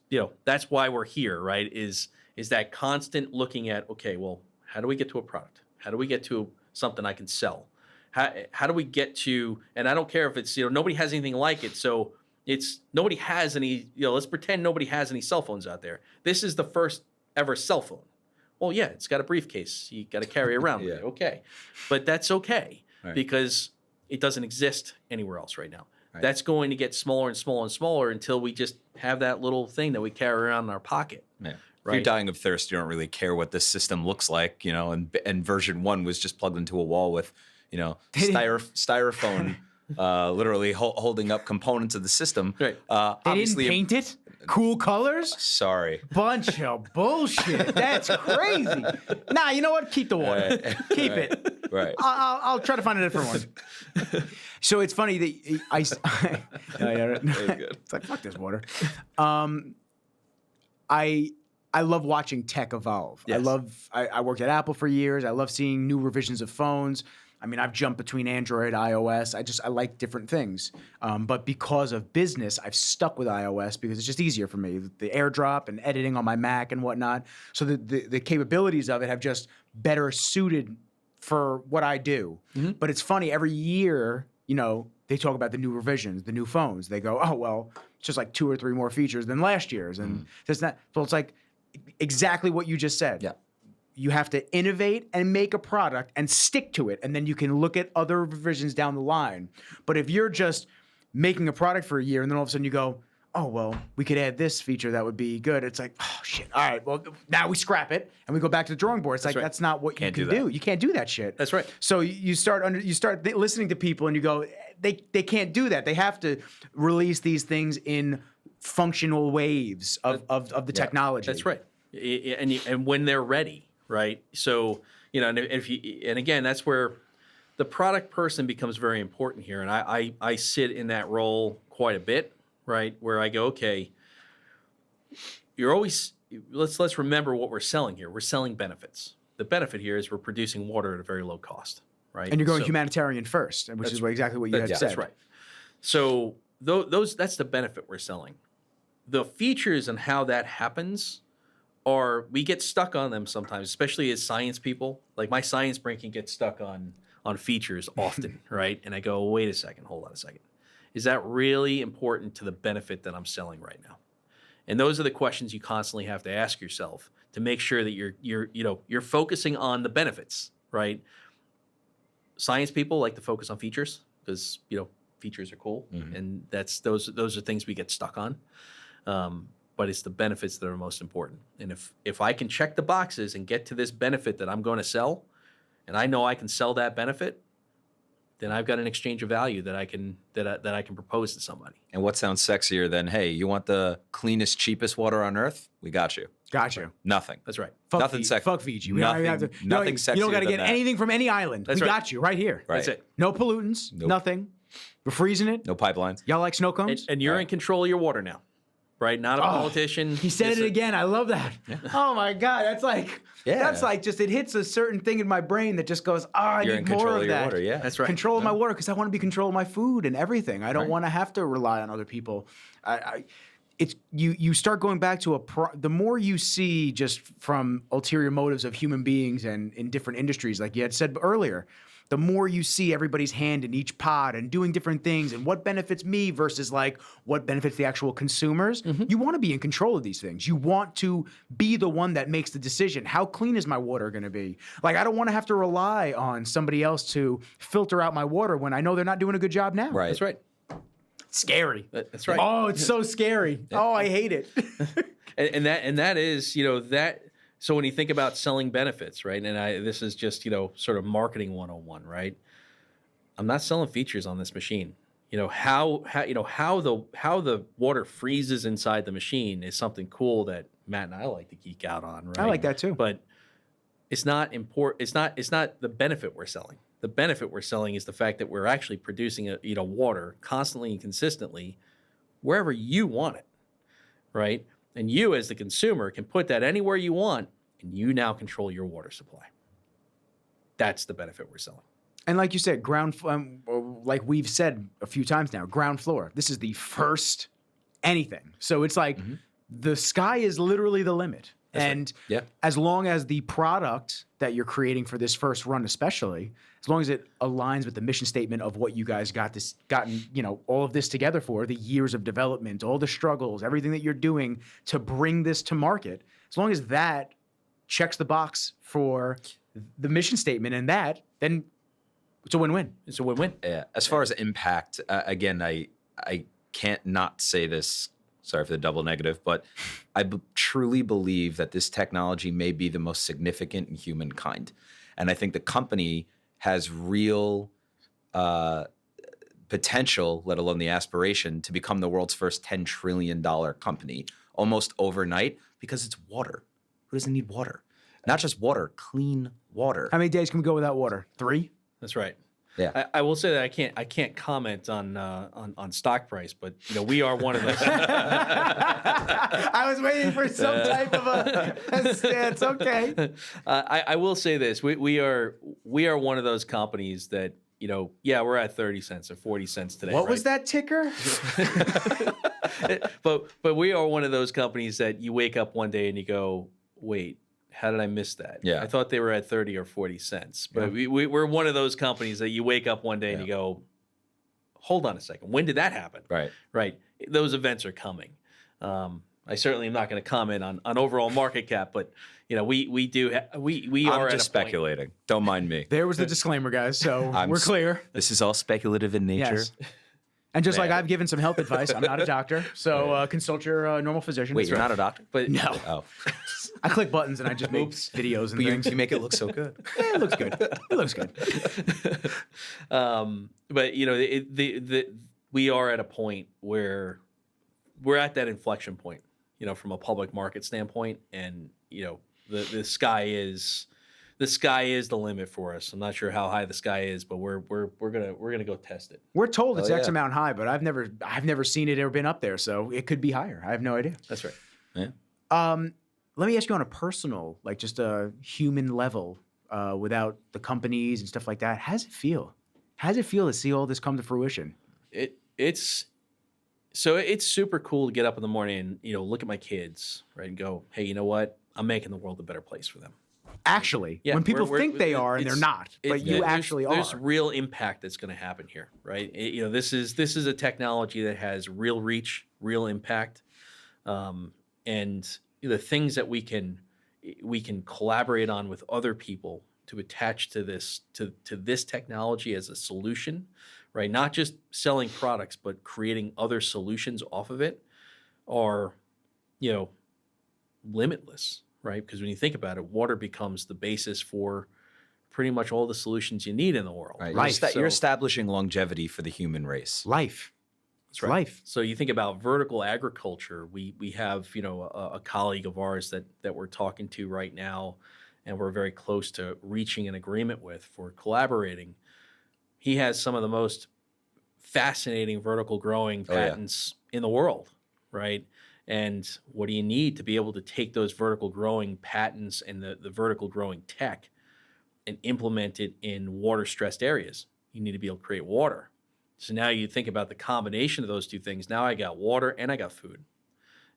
why we're here, right? Is that constant looking at, okay, well, how do we get to a product? How do we get to something I can sell? How do we get to, and I don't care if it's, nobody has anything like it. So nobody has any, let's pretend nobody has any cell phones out there. This is the first ever cell phone. Well, yeah, it's got a briefcase. You got to carry around with it. Okay. But that's okay because it doesn't exist anywhere else right now. Right. That's going to get smaller and smaller and smaller until we just have that little thing that we carry around in our pocket. Yeah. Right? If you're dying of thirst, you don't really care what this system looks like, and version 1 was just plugged into a wall with, styrofoam literally holding up components of the system. Right. They didn't paint it? Cool colors? Sorry. Bunch of bullshit. That's crazy. Nah, you know what? Keep the water. Keep it. Right. I'll try to find a different one. So it's funny that it's like, fuck this water. I love watching tech evolve. Yes. I worked at Apple for years. I love seeing new revisions of phones. I mean, I've jumped between Android, iOS. I like different things. But because of business, I've stuck with iOS because it's just easier for me. The AirDrop and editing on my Mac and whatnot. So the capabilities of it have just better suited for what I do. Mm-hmm. But it's funny, every year, they talk about the new revisions, the new phones. They go, oh, well, it's just like 2 or 3 more features than last year's. And it's not, so it's like exactly what you just said. Yeah. You have to innovate and make a product and stick to it. And then you can look at other revisions down the line. But if you're just making a product for a year and then all of a sudden you go, oh, well, we could add this feature that would be good. It's like, oh, shit. All right, well, now we scrap it and we go back to the drawing board. It's like, that's not what you can do. You can't do that shit. That's right. So you start listening to people and you go, they can't do that. They have to release these things in functional waves of the technology. That's right. And when they're ready, right? So, and again, that's where the product person becomes very important here. And I sit in that role quite a bit. Right, where I go, okay, let's remember what we're selling here. We're selling benefits. The benefit here is we're producing water at a very low cost, right? And you're going humanitarian first, which is exactly what you had said. That's right. So that's the benefit we're selling. The features and how that happens we get stuck on them sometimes, especially as science people. Like my science brain can get stuck on features often, right? And I go, wait a second, hold on a second. Is that really important to the benefit that I'm selling right now? And those are the questions you constantly have to ask yourself to make sure that you're focusing on the benefits, right? Science people like to focus on features because features are cool, and those are things we get stuck on. But it's the benefits that are most important. And if I can check the boxes and get to this benefit that I'm going to sell, and I know I can sell that benefit, then I've got an exchange of value that I can propose to somebody. And what sounds sexier than, hey, you want the cleanest, cheapest water on earth? We got you. Got you. Nothing. That's right. Nothing sexy. Fuck Fiji. Nothing sexier. You don't got to than get that. anything from any island. That's we right. got you right here. Right. That's it. No pollutants. Nope. Nothing. We're freezing it. No pipelines. Y'all like snow cones? And you're in control of your water now, right? Not a politician. He said it again. I love that. Yeah. Oh my God. That's like just it hits a certain thing in my brain that just goes, I You're need in control more of of your that. water, yeah. That's right. Control of my water because I want to be control of my food and everything. I don't want to have to rely on other people. You start going back to the more you see just from ulterior motives of human beings and in different industries, like you had said earlier, the more you see everybody's hand in each pot and doing different things and what benefits me versus like what benefits the actual consumers, you want to be in control of these things. You want to be the one that makes the decision. How clean is my water going to be? Like, I don't want to have to rely on somebody else to filter out my water when I know they're not doing a good job now. Right. That's right. Scary. That's right. Oh, it's so scary. Oh, I hate it. and that is, that. So when you think about selling benefits, right? And this is just, sort of marketing 101, right? I'm not selling features on this machine. How the water freezes inside the machine is something cool that Matt and I like to geek out on, right? I like that too. But it's not important. It's not the benefit we're selling. The benefit we're selling is the fact that we're actually producing water constantly and consistently wherever you want it, right? And you, as the consumer, can put that anywhere you want, and you now control your water supply. That's the benefit we're selling. And like you said, like we've said a few times now, ground floor. This is the first anything. So it's like the sky is literally the limit. And as long as the product that you're creating for this first run, especially, as long as it aligns with the mission statement of what you guys gotten, all of this together for, the years of development, all the struggles, everything that you're doing to bring this to market, as long as that checks the box for the mission statement and then it's a win-win. It's a win-win. Yeah. As far as impact, again, I can't not say this. Sorry for the double negative, but I truly believe that this technology may be the most significant in humankind. And I think the company has real potential, let alone the aspiration, to become the world's first $10 trillion company almost overnight because it's water. Who doesn't need water? Not just water, clean water. How many days can we go without water? 3? That's right. Yeah. I will say that I can't comment on stock price, but we are one of those. I was waiting for some type of a it's okay. I will say this: we are one of those companies that we're at 30 cents or 40 cents today. What was that ticker? but we are one of those companies that you wake up one day and you go, wait. How did I miss that? Yeah. I thought they were at 30 or 40 cents. But we're one of those companies that you wake up one day and you go, hold on a second, when did that happen? Right. Right. Those events are coming. I certainly am not going to comment on overall market cap, but we I'm are just speculating. Don't mind me. There was the disclaimer, guys. So we're clear. This is all speculative in nature. Yes. And just like Man. I've given some health advice, I'm not a doctor, so consult your normal physician. Wait, That's you're right. not a doctor? But No. Oh. I click buttons and I just make Oops. videos and But things. you make it look so good. It looks good. It looks good. But we are at a point where we're at that inflection point, from a public market standpoint, and the sky is the limit for us. I'm not sure how high the sky is, but we're gonna go test it. We're told it's Oh, X yeah. amount high, but I've never seen it or been up there, so it could be higher. I have no idea. That's right. Yeah. Let me ask you on a personal, like just a human level, without the companies and stuff like that. How does it feel? How does it feel to see all this come to fruition? It's super cool to get up in the morning and look at my kids, right, and go, hey, you know what? I'm making the world a better place for them. Actually, Yeah, when people we're- think they are and they're it's- not, but you actually are. There's real impact that's going to happen here, right? This is a technology that has real reach, real impact, and the things that we can collaborate on with other people to attach to this technology as a solution, right? Not just selling products, but creating other solutions off of it are, limitless, right? Because when you think about it, water becomes the basis for pretty much all the solutions you need in the world. Right. Life. You're establishing longevity for the human race. Life. That's right. Life. So you think about vertical agriculture. We have a colleague of ours that we're talking to right now, and we're very close to reaching an agreement with for collaborating. He has some of the most fascinating vertical growing patents in the world, right? And what do you need to be able to take those vertical growing patents and the vertical growing tech and implement it in water stressed areas? You need to be able to create water. So now you think about the combination of those two things. Now I got water and I got food.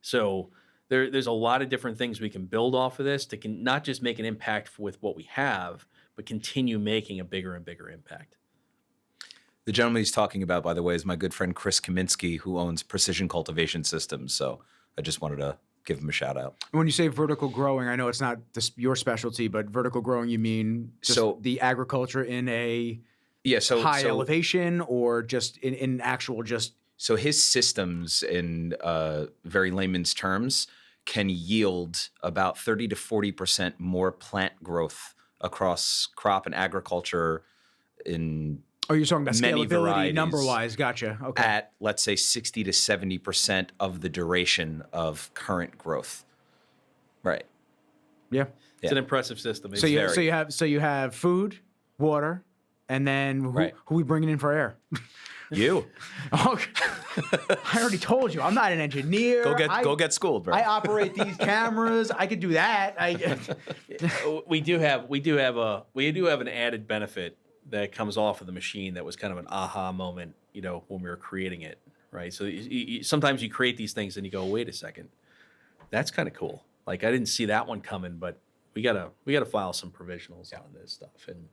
So there's a lot of different things we can build off of this to not just make an impact with what we have, but continue making a bigger and bigger impact. The gentleman he's talking about, by the way, is my good friend Chris Kaminsky, who owns Precision Cultivation Systems. So I just wanted to give him a shout out. When you say vertical growing, I know it's not your specialty, but vertical growing, you mean just the agriculture in a high elevation, or just in actual just. So his systems, in very layman's terms, can yield about 30 to 40% more plant growth across crop and agriculture in Oh, you're talking about many scalability, varieties number-wise. Gotcha. Okay. at, let's say, 60 to 70% of the duration of current growth. Right. Yeah. It's an impressive system. So you have food, water, and then who we bringing in for air? You. Oh, I already told you, I'm not an engineer. Go get schooled, bro. I operate these cameras. I could do that. we do have an added benefit that comes off of the machine that was kind of an aha moment, when we were creating it, right? So sometimes you create these things and you go, wait a second, that's kind of cool. Like I didn't see that one coming, but we gotta file some provisionals on this stuff. And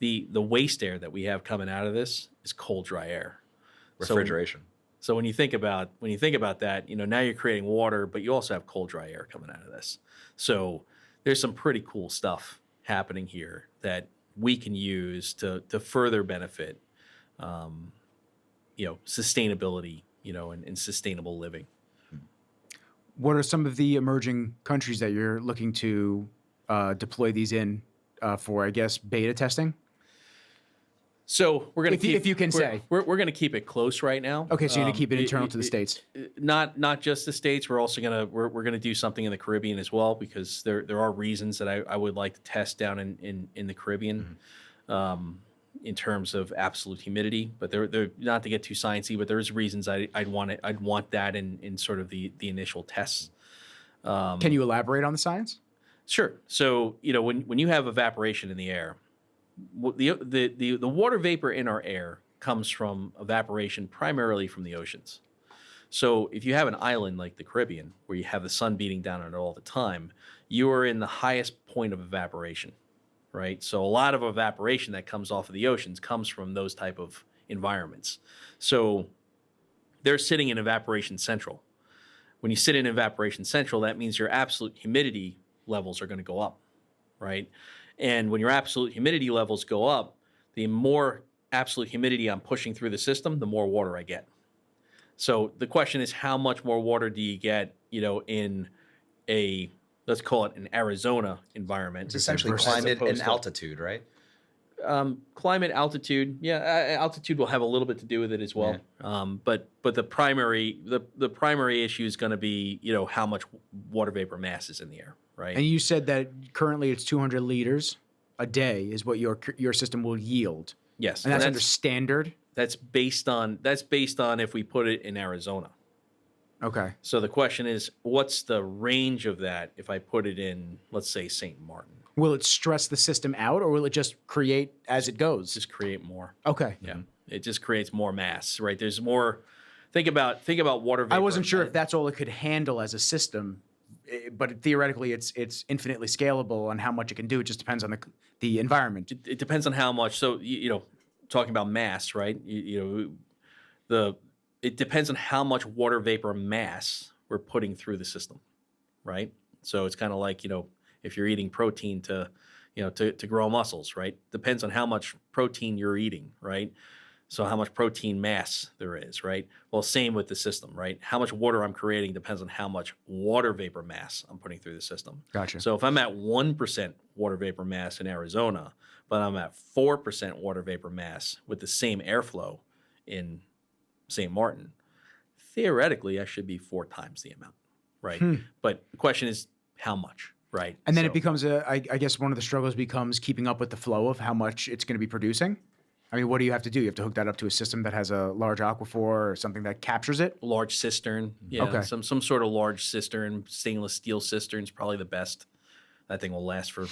the waste air that we have coming out of this is cold, dry air, Refrigeration. So when you think about that, now you're creating water, but you also have cold, dry air coming out of this. So there's some pretty cool stuff happening here that we can use to further benefit, sustainability, and sustainable living. What are some of the emerging countries that you're looking to deploy these in for, I guess, beta testing? So we're going to if you can say. We're going to keep it close right now. Okay, so you're going to keep it internal to the States. Not just the States. We're also we're going to do something in the Caribbean as well, because there are reasons that I would like to test down in the Caribbean, in terms of absolute humidity. But they're not to get too sciencey, but there's reasons I'd want that in sort of the initial tests. Can you elaborate on the science? Sure. So when you have evaporation in the air, the water vapor in our air comes from evaporation primarily from the oceans. So if you have an island like the Caribbean, where you have the sun beating down on it all the time, you are in the highest point of evaporation, right? So a lot of evaporation that comes off of the oceans comes from those type of environments. So they're sitting in evaporation central. When you sit in evaporation central, that means your absolute humidity levels are going to go up, right? And when your absolute humidity levels go up, the more absolute humidity I'm pushing through the system, the more water I get. So the question is, how much more water do you get, in a, let's call it an Arizona environment? It's essentially versus climate and opposed to- altitude, right? Climate, altitude, altitude will have a little bit to do with it as well. But the primary issue is going to be how much water vapor mass is in the air, right? And you said that currently it's 200 liters a day is what your system will yield, Yes, and that's under standard. That's based on if we put it in Arizona. Okay. So the question is, what's the range of that if I put it in, let's say, St. Martin? Will it stress the system out, or will it just create as it goes? Just create more. Okay. Yeah, it just creates more mass, right? There's more. Think about water vapor. I wasn't sure if that's all it could handle as a system, but theoretically, it's infinitely scalable on how much it can do. It just depends on the environment. It depends on how much. So talking about mass, right? It depends on how much water vapor mass we're putting through the system, right? So it's kind of like if you're eating protein to grow muscles, right? Depends on how much protein you're eating, right? So how much protein mass there is, right? Well, same with the system, right? How much water I'm creating depends on how much water vapor mass I'm putting through the system. Gotcha. So if I'm at 1% water vapor mass in Arizona, but I'm at 4% water vapor mass with the same airflow in St. Martin, theoretically, I should be 4 times the amount, right? But the question is how much, right? And then So- it becomes I guess one of the struggles becomes keeping up with the flow of how much it's going to be producing. I mean, what do you have to do? You have to hook that up to a system that has a large aquifer or something that captures it? large cistern, yeah, Okay. some sort of large cistern, stainless steel cistern is probably the best. That thing will last for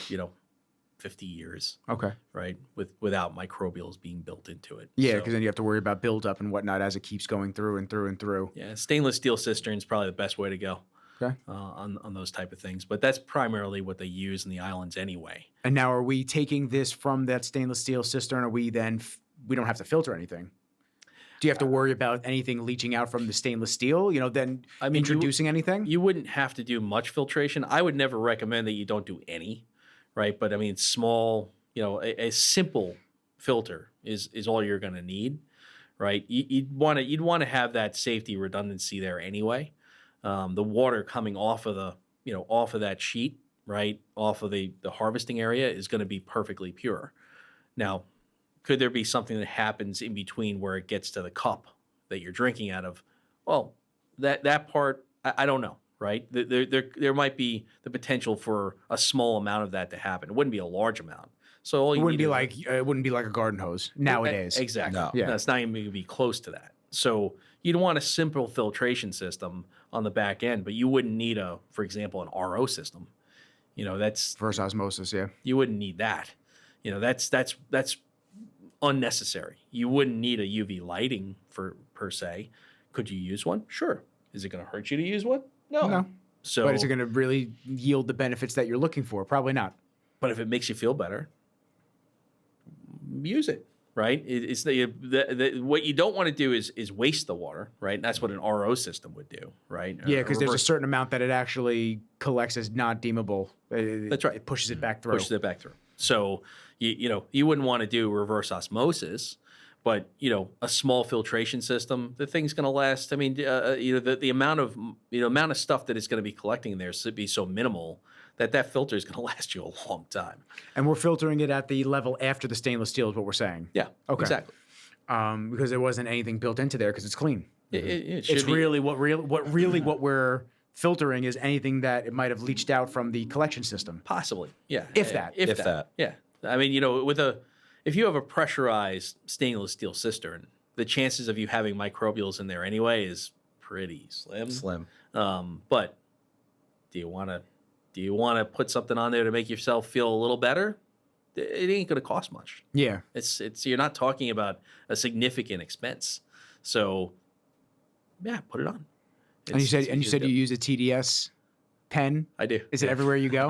50 years, Okay. right? Without microbials being built into it. Yeah, So, because then you have to worry about buildup and whatnot as it keeps going through and through and through. yeah, stainless steel cistern is probably the best way to go. Okay. On those type of things, but that's primarily what they use in the islands anyway. And now are we taking this from that stainless steel cistern? Are we then, we don't have to filter anything? Do you have to worry about anything leaching out from the stainless steel, then I mean, introducing anything? You wouldn't have to do much filtration. I would never recommend that you don't do any, right? But I mean, small, a simple filter is all you're going to need, right? You'd want to have that safety redundancy there anyway. The water coming off of off of that sheet, right, off of the harvesting area is going to be perfectly pure. Now, could there be something that happens in between where it gets to the cup that you're drinking out of? Well, that part, I don't know, right? There might be the potential for a small amount of that to happen. It wouldn't be a large amount. So all It you wouldn't need be is- like it wouldn't be like a garden hose nowadays. Exactly. No. Yeah. No, it's not even going to be close to that. So you'd want a simple filtration system on the back end, but you wouldn't need for example, an RO system. That's Reverse osmosis, yeah. you wouldn't need that. That's unnecessary. You wouldn't need a UV lighting per se. Could you use one? Sure. Is it going to hurt you to use one? No. So, But is it going to really yield the benefits that you're looking for? Probably not. but if it makes you feel better, use it. Right? It's what you don't want to do is waste the water. Right? And that's what an RO system would do. Right? Yeah, because there's a reverse- certain amount that it actually collects as not deemable. That's right. It pushes it back through. pushes it back through. So you wouldn't want to do reverse osmosis, but a small filtration system, the thing's going to last. I mean, the amount of stuff that it's going to be collecting in there should be so minimal that filter is going to last you a long time. And we're filtering it at the level after the stainless steel is what we're saying. Yeah, Okay. exactly. Because there wasn't anything built into there because it's clean. It should It's be- really what we're filtering is anything that it might have leached out from the collection system. possibly, yeah, If that. If that. yeah. I mean, if you have a pressurized stainless steel cistern, the chances of you having microbials in there anyway is pretty slim. Slim. But do you want to put something on there to make yourself feel a little better? It ain't going to cost much. Yeah. It's you're not talking about a significant expense. So yeah, put it on. And you said It's easy to you do. use a TDS pen? I do. Is it everywhere you go?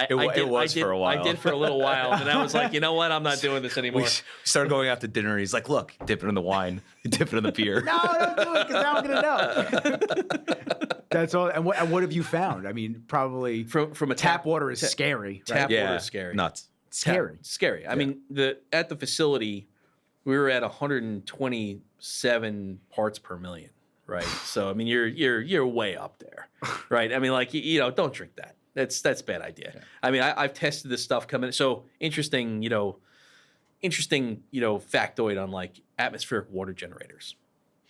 It was for a while. I did for a little while, and I was like, you know what? I'm not doing this anymore. We started going out to dinner, and he's like, "Look, dip it in the wine, dip it in the beer." No, don't do it, because now I'm gonna know. That's all. And what have you found? I mean, probably From a tap water is scary. Right? Tap water is scary. Nuts. Scary. Scary. I mean, at the facility, we were at 127 parts per million, right? So I mean, you're way up there, right? I mean, like don't drink that. That's a bad idea. Yeah. I mean, I've tested this stuff coming. So interesting factoid on like atmospheric water generators,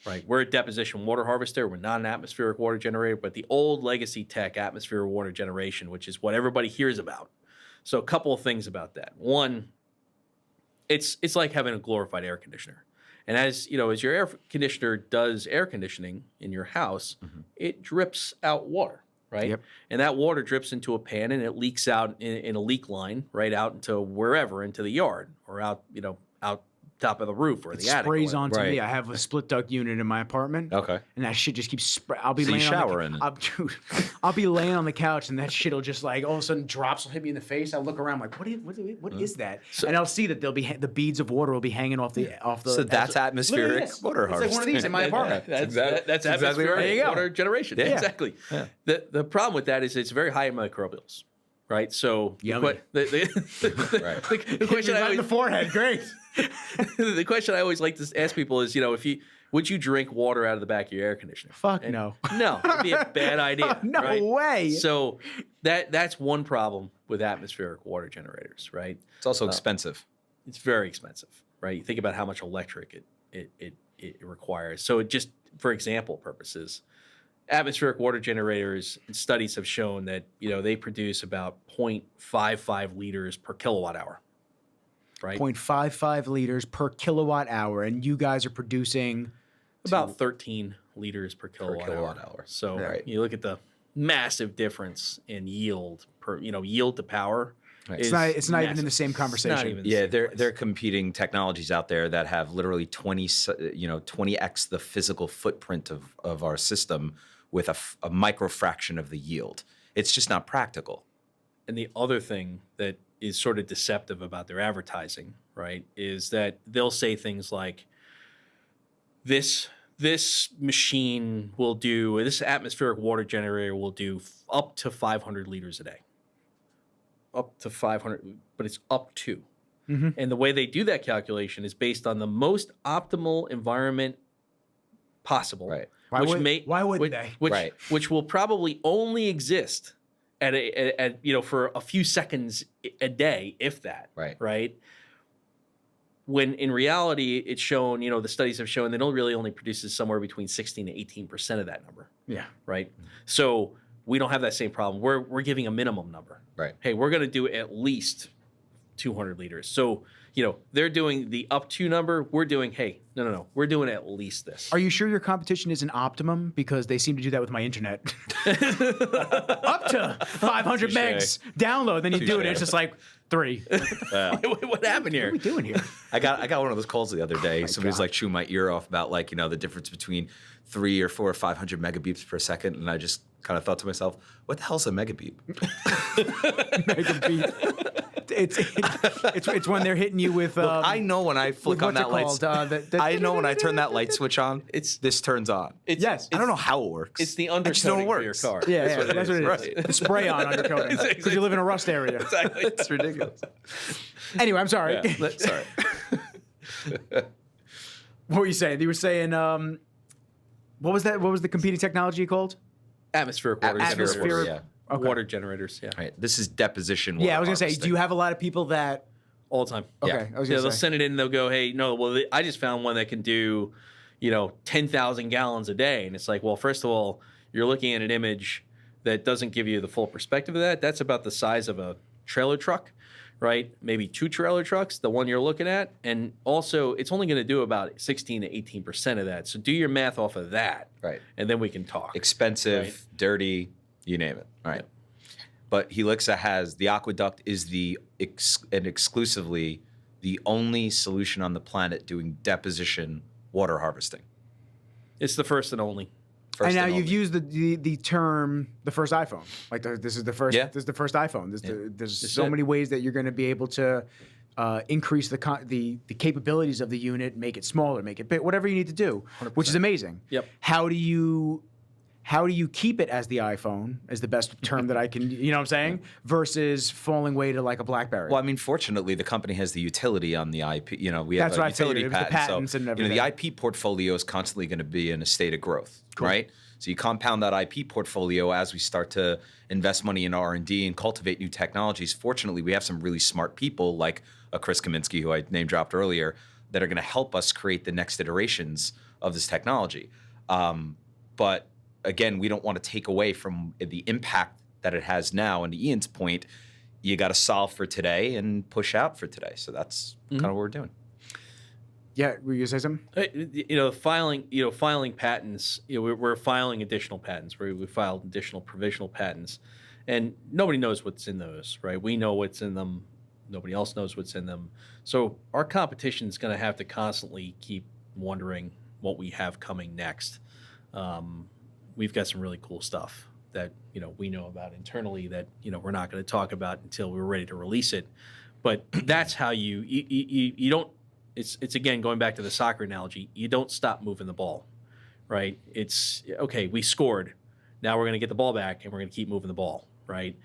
right? We're a deposition water harvester. We're not an atmospheric water generator, but the old legacy tech atmospheric water generation, which is what everybody hears about. So a couple of things about that. One, it's like having a glorified air conditioner. And as your air conditioner does air conditioning in your house, it drips out water, right? Yep. And that water drips into a pan and it leaks out in a leak line right out into wherever, into the yard or out top of the roof or It the attic. sprays or onto Right. me. I have a split duct unit in my apartment. Okay. And that shit just keeps I'll be So you laying shower on in the, it? dude, I'll be laying on the couch and that shit'll just like all of a sudden drops will hit me in the face. I'll look around like, what is that? And I'll see that the beads of water will be hanging off the So that's atmospheric Literally, yes. water It's harvesting. like one of these in my apartment. That's exactly atmospheric right. There you go. water generation. Yeah. Exactly. Yeah. The problem with that is it's very high in microbials, right? So Yummy. the question I Right in the always, forehead, great. the question I always like to ask people is, would you drink water out of the back of your air conditioner? Fuck And no. No, it'd be a bad idea. No right? way. So that's one problem with atmospheric water generators, right? It's also expensive. It's very expensive, right? You think about how much electric it requires. So it just, for example purposes, atmospheric water generators, studies have shown that they produce about 0.55 liters per kilowatt hour, right? 0.55 liters per kilowatt hour, and you guys are producing About 13 liters per kilowatt, kilowatt hour. hour. So Right. you look at the massive difference in yield yield to power. Right. it's not even in the same conversation. Not even the Yeah, same they're place. competing technologies out there that have literally 20x the physical footprint of our system with a micro fraction of the yield. It's just not practical. And the other thing that is sort of deceptive about their advertising, right, is that they'll say things like, this machine will do, this atmospheric water generator will do up to 500 liters a day. Up to 500, but it's up to. Mhm. And the way they do that calculation is based on the most optimal environment possible. Right. Why wouldn't they? Right. Which will probably only exist at for a few seconds a day, if that. Right. Right. When in reality, it's shown, the studies have shown that it really only produces somewhere between 16 to 18% of that number. Yeah. Right. So we don't have that same problem. We're giving a minimum number. Right. Hey, we're going to do at least 200 liters. So, they're doing the up to number. We're doing, hey, no. We're doing at least this. Are you sure your competition isn't optimum? Because they seem to do that with my internet. Up to 500 Touche. megs download, then you do it. Touche. It's just like 3. What happened here? What are we doing here? I got one of those calls the other day. Somebody's God. like chewing my ear off about the difference between 3 or 4 or 500 megabeeps per second, and I just kind of thought to myself, what the hell's a megabeep? Megabit. It's when they're hitting you with. Look, I know when I flick on what's it that light. called? I know when I turn that light switch on. This turns on. Yes. I don't know how it works. It's the I just know undercoating it for your works. car. Yeah, That's what it is. The spray on undercoating because you live in a rust area. Exactly. It's ridiculous. Anyway, I'm sorry. Yeah. Sorry. What were you saying? You were saying what was that? What was the competing technology called? Atmospheric water Atmospheric- generators. Yeah. Okay. Water generators, yeah. Right. This is deposition. Yeah, I was water gonna say. Do you have a lot of people that? All the time. Okay, Yeah. I was Yeah, gonna they'll say. send it in and they'll go, hey, no, well, I just found one that can do, 10,000 gallons a day. And it's like, well, first of all, you're looking at an image that doesn't give you the full perspective of that. That's about the size of a trailer truck, right? Maybe 2 trailer trucks, the one you're looking at. And also, it's only going to do about 16 to 18% of that. So do your math off of that. Right. And then we can talk. Expensive, Right. dirty, you name it. All right. But Helixa has the aqueduct is and exclusively the only solution on the planet doing deposition water harvesting. It's the first and only. And now and you've only. used the term the first iPhone. Like this is the first. Yeah. This is the first iPhone. There's That's so it. many ways that you're going to be able to increase the capabilities of the unit, make it smaller, make it big, whatever you need to do, which is amazing. Yep. How do you keep it as the iPhone, is the best term that I can, you know what I'm saying, versus falling way to like a BlackBerry? Well, I mean, fortunately, the company has the utility on the IP. You know, we have That's a what I figured. utility It was the patent. patents So, and you know, everything. the IP portfolio is constantly going to be in a state of growth, right? So you compound that IP portfolio as we start to invest money in R&D and cultivate new technologies. Fortunately, we have some really smart people like a Chris Kaminsky, who I name dropped earlier, that are going to help us create the next iterations of this technology. But again, we don't want to take away from the impact that it has now. And to Ian's point, you got to solve for today and push out for today. So that's kind of what we're doing. Yeah, were you gonna say something? Filing patents. We're filing additional patents. We filed additional provisional patents, and nobody knows what's in those, right? We know what's in them. Nobody else knows what's in them. So our competition is going to have to constantly keep wondering what we have coming next. We've got some really cool stuff that we know about internally that we're not going to talk about until we're ready to release it. But that's how you don't. It's again going back to the soccer analogy. You don't stop moving the ball, right? It's okay. We scored. Now we're going to get the ball back and we're going to keep moving the ball, right?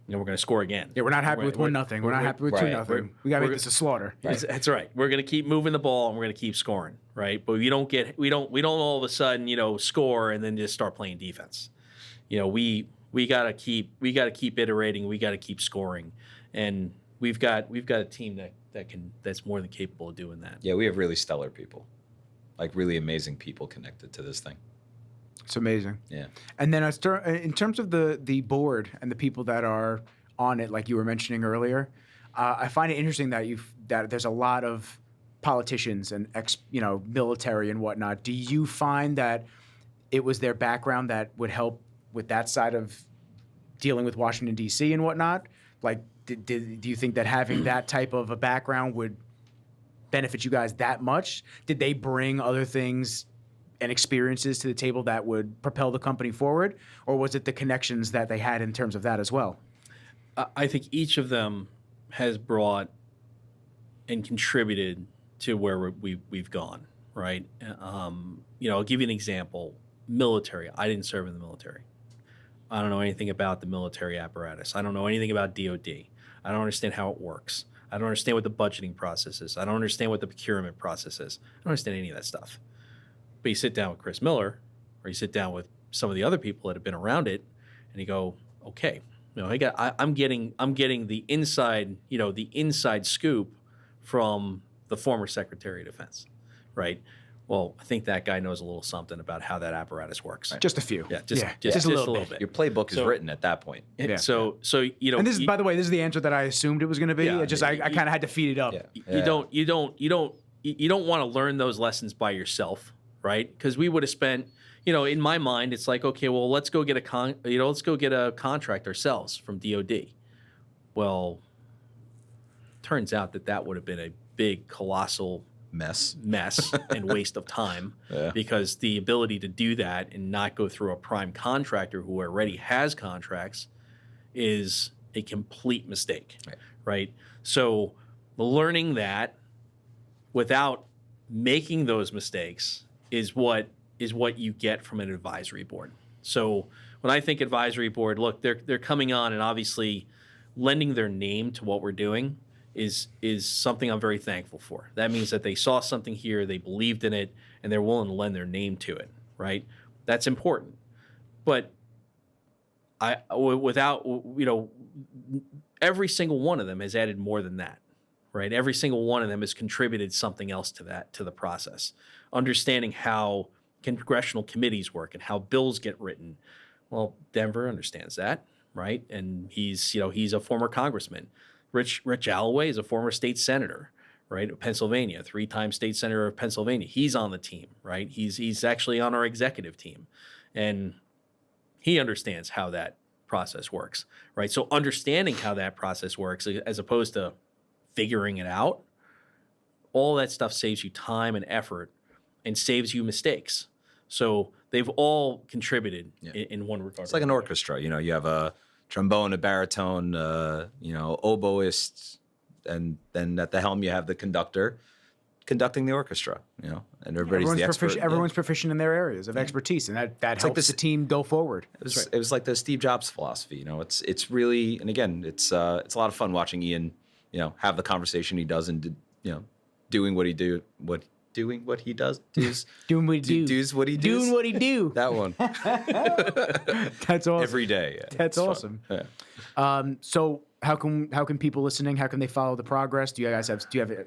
We're going to score again. Yeah, we're not happy with 1-0. We're not happy with 2-0. We got to make this a slaughter. That's right. We're going to keep moving the ball and we're going to keep scoring, right? But we don't all of a sudden score and then just start playing defense. We got to keep iterating. We got to keep scoring, and we've got a team that's more than capable of doing that. Yeah, we have really stellar people, like really amazing people connected to this thing. It's amazing. Yeah. And then in terms of the board and the people that are on it, like you were mentioning earlier, I find it interesting that there's a lot of politicians and military and whatnot. Do you find that it was their background that would help with that side of dealing with Washington, D.C. and whatnot? Like, do you think that having that type of a background would benefit you guys that much? Did they bring other things and experiences to the table that would propel the company forward? Or was it the connections that they had in terms of that as well? I think each of them has brought and contributed to where we've gone, right? I'll give you an example. Military. I didn't serve in the military. I don't know anything about the military apparatus. I don't know anything about DOD. I don't understand how it works. I don't understand what the budgeting process is. I don't understand what the procurement process is. I don't understand any of that stuff. But you sit down with Chris Miller, or you sit down with some of the other people that have been around it, and you go, okay, I'm getting the inside scoop from the former Secretary of Defense, right? Well, I think that guy knows a little something about how that apparatus works. Just a few. Yeah, just a little bit. Your playbook is written at that point. And Yeah. So And this is, by the way, this is the answer that I assumed it was going to be. Yeah, I kind of had to feed it up. Yeah. You don't want to learn those lessons by yourself, right? Because we would have spent, in my mind, it's like, okay, well, let's go get a contract ourselves from DOD. Well, turns out that would have been a big, colossal Mess and waste of time, because the ability to do that and not go through a prime contractor who already has contracts is a complete mistake, right? So learning that without making those mistakes is what you get from an advisory board. So when I think advisory board, look, they're coming on and obviously lending their name to what we're doing is something I'm very thankful for. That means that they saw something here, they believed in it, and they're willing to lend their name to it, right? That's important. But every single one of them has added more than that, right? Every single one of them has contributed something else to the process. Understanding how congressional committees work and how bills get written. Well, Denver understands that, right? And he's a former congressman. Rich Alloway is a former state senator, right, of Pennsylvania, 3-time state senator of Pennsylvania. He's on the team, right? He's actually on our executive team, and he understands how that process works, right? So understanding how that process works, as opposed to figuring it out, all that stuff saves you time and effort, and saves you mistakes. So they've all contributed in one regard. It's like an orchestra. You have a trombone, a baritone, oboist, and then at the helm you have the conductor conducting the orchestra. And everybody's the expert. Everyone's proficient in their areas of expertise, and that helps the team go forward. It was like the Steve Jobs philosophy. It's really, and again, it's a lot of fun watching Ian, have the conversation he does and doing what he does. Doing what he do. Doing what he do. That one. That's awesome. Every day. Yeah, That's awesome. Yeah. So how can people listening, how can they follow the progress? Do you have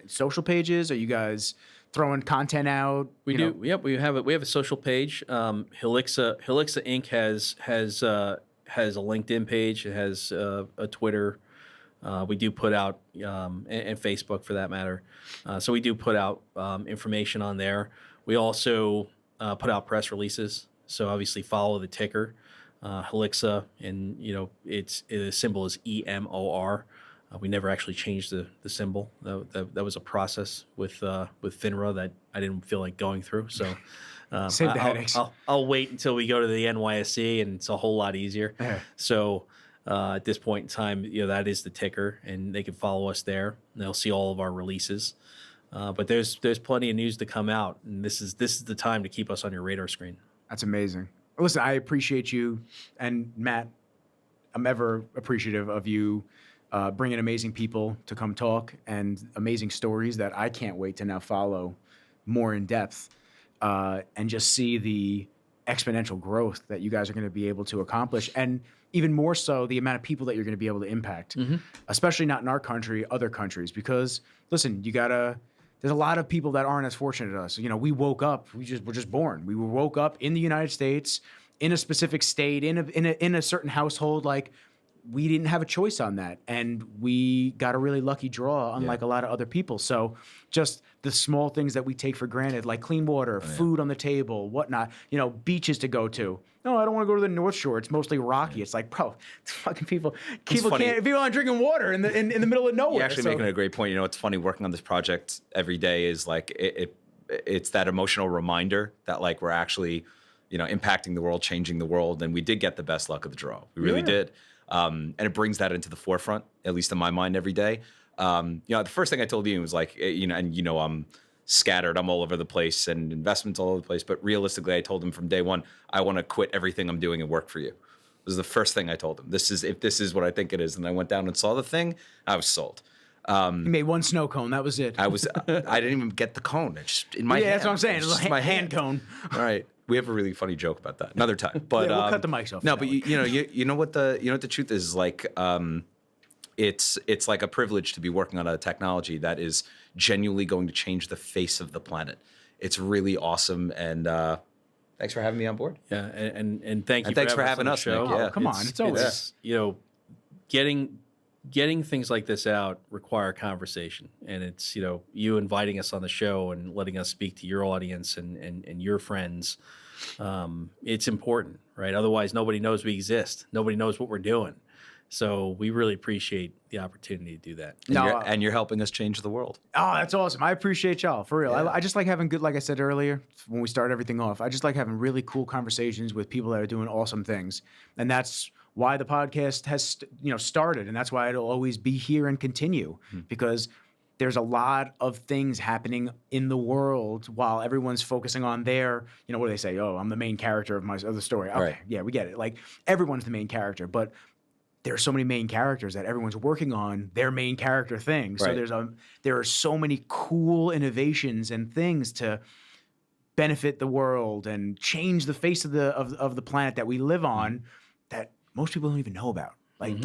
social pages? Are you guys throwing content out? We do. Yep, we have a social page. Helixa Inc. has a LinkedIn page. It has a Twitter. We do put out, and Facebook for that matter. So we do put out information on there. We also put out press releases. So obviously follow the ticker, Helixa, and the symbol is EMOR. We never actually changed the symbol. That was a process with FINRA that I didn't feel like going through. So save the headaches. I'll wait until we go to the NYSE, and it's a whole lot easier. So. At this point in time, that is the ticker, and they can follow us there. And they'll see all of our releases. But there's plenty of news to come out, and this is the time to keep us on your radar screen. That's amazing. Listen, I appreciate you, and Matt, I'm ever appreciative of you bringing amazing people to come talk and amazing stories that I can't wait to now follow more in depth and just see the exponential growth that you guys are going to be able to accomplish, and even more so the amount of people that you're going to be able to impact, especially not in our country, other countries. Because listen, there's a lot of people that aren't as fortunate as us. We woke up, we're just born. We woke up in the United States, in a specific state, in a certain household. Like, we didn't have a choice on that, and we got a really lucky draw, unlike a lot of other people. So just the small things that we take for granted, like clean water, food on the table, whatnot, beaches to go to. No, I don't want to go to the North Shore. It's mostly rocky. It's like, bro, fucking people aren't drinking water in the middle of nowhere. You're actually making a great point. It's funny working on this project every day is like it's that emotional reminder that like we're actually, impacting the world, changing the world, and we did get the best luck of the draw. We really did. And it brings that into the forefront, at least in my mind, every day. The first thing I told Ian was like, I'm scattered, I'm all over the place, and investments all over the place. But realistically, I told him from day one, I want to quit everything I'm doing and work for you. This is the first thing I told him. If this is what I think it is, and I went down and saw the thing, I was sold. You made one snow cone. That was it. I didn't even get the cone. It's just in my hand. That's what I'm saying. It's my hand cone. All right. We have a really funny joke about that another time. But we'll cut the mics off. No, but you know what the truth is like. It's like a privilege to be working on a technology that is genuinely going to change the face of the planet. It's really awesome, and thanks for having me on board. Yeah, and thank you. And thanks for having us, show. Nick. Yeah. Come on, it's always getting things like this out require conversation, and it's you inviting us on the show and letting us speak to your audience and your friends. It's important, right? Otherwise, nobody knows we exist. Nobody knows what we're doing. So we really appreciate the opportunity to do that. And you're helping us change the world. Oh, that's awesome. I appreciate y'all, for real. Yeah. I just like having good, like I said earlier, when we started everything off, I just like having really cool conversations with people that are doing awesome things. And that's why the podcast has, started. And that's why it'll always be here and continue, because there's a lot of things happening in the world while everyone's focusing on their, what do they say? Oh, I'm the main character of the story. Okay, right. Yeah, we get it. Like, everyone's the main character, but there are so many main characters that everyone's working on their main character thing. So right. There are so many cool innovations and things to benefit the world and change the face of the planet that we live on that most people don't even know about. Like,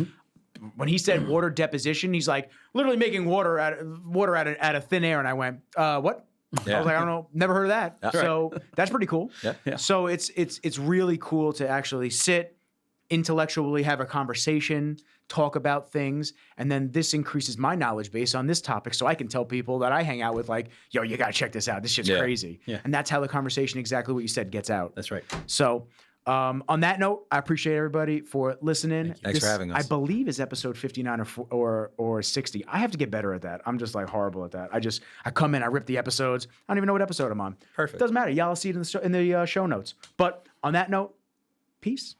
when he said water deposition, he's like literally making water out of thin air, and I went, what? Yeah. I was like, I don't know, never heard of that. That's so that's pretty cool. Yeah. So it's really cool to actually sit, intellectually have a conversation, talk about things, and then this increases my knowledge base on this topic, so I can tell people that I hang out with, like, yo, you gotta check this out. This shit's crazy. Yeah. And that's how the conversation, exactly what you said, gets out. That's right. So On that note, I appreciate everybody for listening. Thanks for having us. I believe is episode 59 or 60. I have to get better at that. I'm just like horrible at that. I come in, I rip the episodes. I don't even know what episode I'm on. Perfect. Doesn't matter. Y'all see it in the show notes. But on that note, peace.